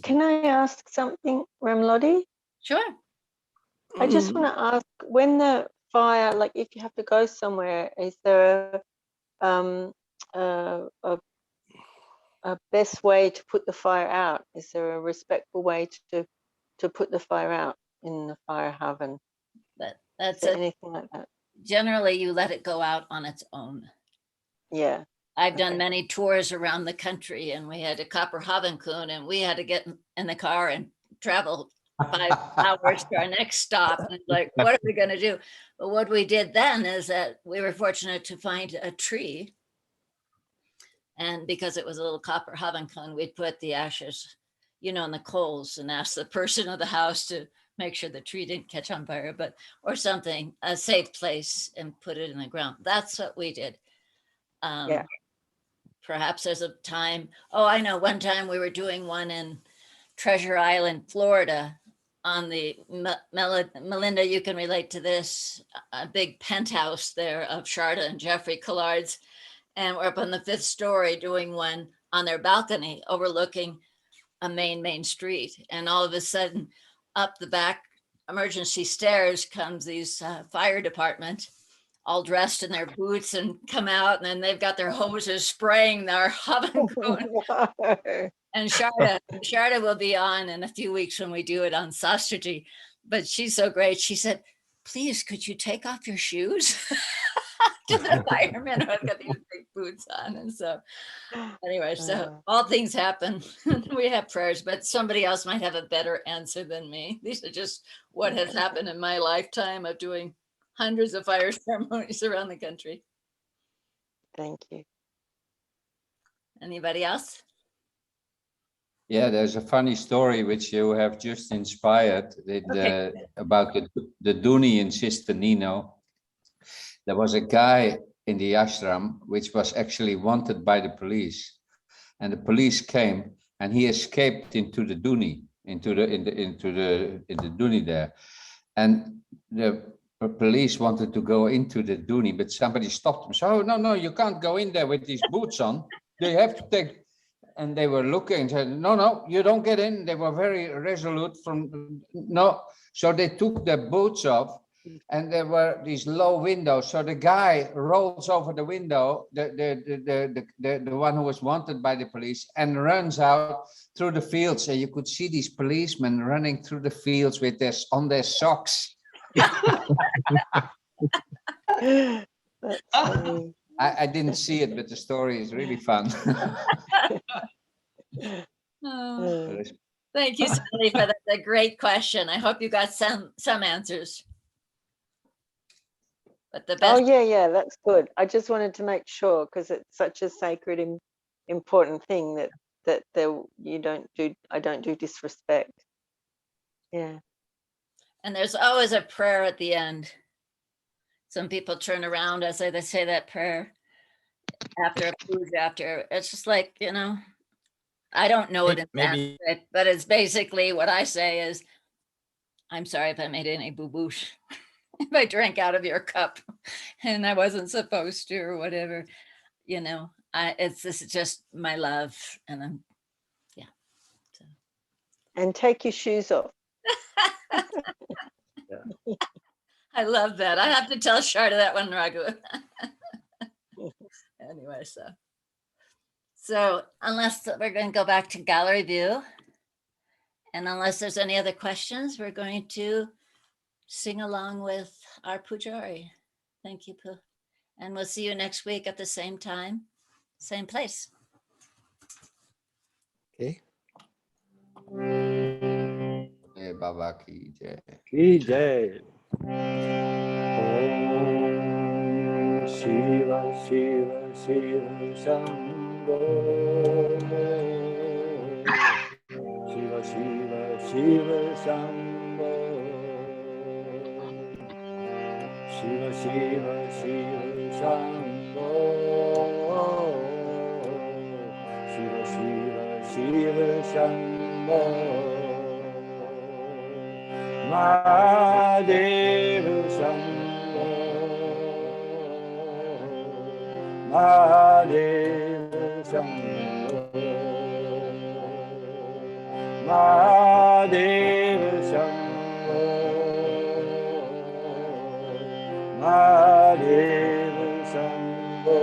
Can I ask something, Ramlodi? Sure. I just want to ask, when the fire, like if you have to go somewhere, is there a best way to put the fire out? Is there a respectful way to put the fire out in the fire haven? That's anything like that? Generally, you let it go out on its own. Yeah. I've done many tours around the country, and we had a copper Havankund, and we had to get in the car and travel 5 hours to our next stop. And like, what are we going to do? But what we did then is that we were fortunate to find a tree. And because it was a little copper Havankund, we'd put the ashes, you know, in the coals, and ask the person of the house to make sure the tree didn't catch on fire, or something, a safe place, and put it in the ground. That's what we did. Yeah. Perhaps there's a time. Oh, I know. One time we were doing one in Treasure Island, Florida, on the Melinda, you can relate to this, a big penthouse there of Sharda and Jeffrey Collard's. And we're up on the 5th story doing one on their balcony overlooking a main street. And all of a sudden, up the back emergency stairs comes these fire department, all dressed in their boots, and come out, and then they've got their hoses spraying their Havankund. And Sharda will be on in a few weeks when we do it on Sastraji, but she's so great. She said, please, could you take off your shoes? To the firemen who have got these big boots on. And so anyway, so all things happen. We have prayers, but somebody else might have a better answer than me. These are just what has happened in my lifetime of doing hundreds of fire ceremonies around the country. Thank you. Anybody else? Yeah, there's a funny story which you have just inspired about the Duni in Sister Nino. There was a guy in the ashram which was actually wanted by the police, and the police came, and he escaped into the Duni, into the Duni there, and the police wanted to go into the Duni, but somebody stopped him. So no, you can't go in there with these boots on. They have to take. And they were looking and said, no, you don't get in. They were very resolute no. So they took their boots off, and there were these low windows. So the guy rolls over the window, the one who was wanted by the police, and runs out through the fields. And you could see these policemen running through the fields with on their socks. That's funny. I didn't see it, but the story is really fun. Oh, thank you, Sally, for that. A great question. I hope you got some answers. But the best. Oh yeah, that's good. I just wanted to make sure because it's such a sacred, important thing that I don't do disrespect. Yeah. And there's always a prayer at the end. Some people turn around as they say that prayer after a puja, after it's just like, you know, I don't know it in Maybe Sanskrit, but it's basically what I say is, I'm sorry if I made any boo-boos. If I drank out of your cup and I wasn't supposed to or whatever, you know, this is just my love. And I'm, yeah. So. And take your shoes off. I love that. I have to tell Sharda that one, Raghu. Anyway, so unless we're going to go back to gallery view, and unless there's any other questions, we're going to sing along with our Pujari. Thank you, Pooh. And we'll see you next week at the same time, same place. Okay. Hey, Baba ki jai. Ki jai. Om Shiva Shiva Shiva Shambho. Shiva Shiva Shiva Shambho. Shiva Shiva Shiva Shambho. Shiva Shiva Shiva Shambho. Mahadeva Shambho. Mahadeva Shambho. Mahadeva Shambho. Mahadeva Shambho.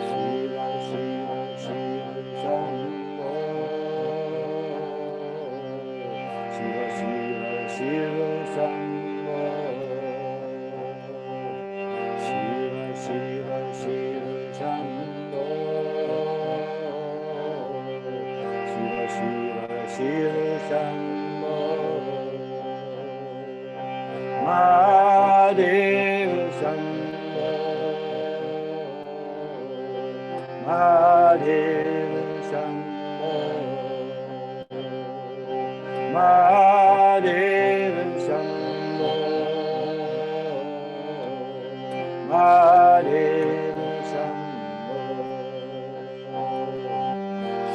Shiva Shiva Shiva Shambho. Shiva Shiva Shiva Shambho. Shiva Shiva Shiva Shambho. Shiva Shiva Shiva Shambho. Mahadeva Shambho. Mahadeva Shambho. Mahadeva Shambho. Mahadeva Shambho.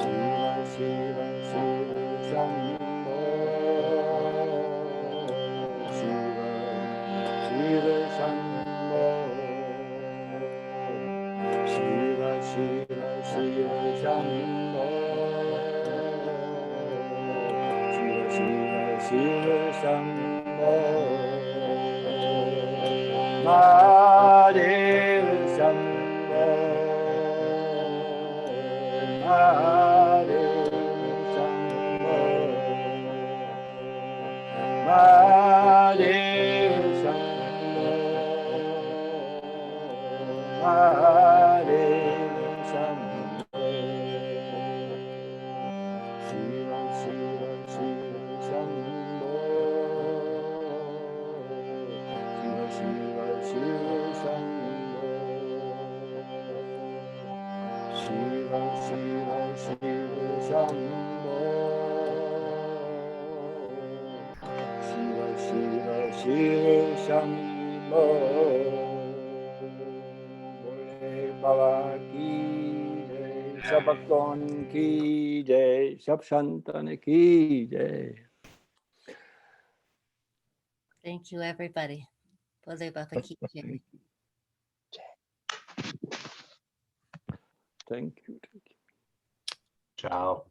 Shiva Shiva Shiva Shambho. Shiva Shiva Shambho. Shiva Shiva Shiva Shambho. Shiva Shiva Shiva Shambho. Mahadeva Shambho. Mahadeva Shambho. Mahadeva Shambho. Mahadeva Shambho. Shiva Shiva Shiva Shambho. Shiva Shiva Shiva Shambho. Shiva Shiva Shiva Shambho. Shiva Shiva Shiva Shambho. Bole Baba ki jai, sab bhaktan ki jai, sab santan ki jai. Thank you, everybody. Bole Baba ki jai. Thank you. Ciao.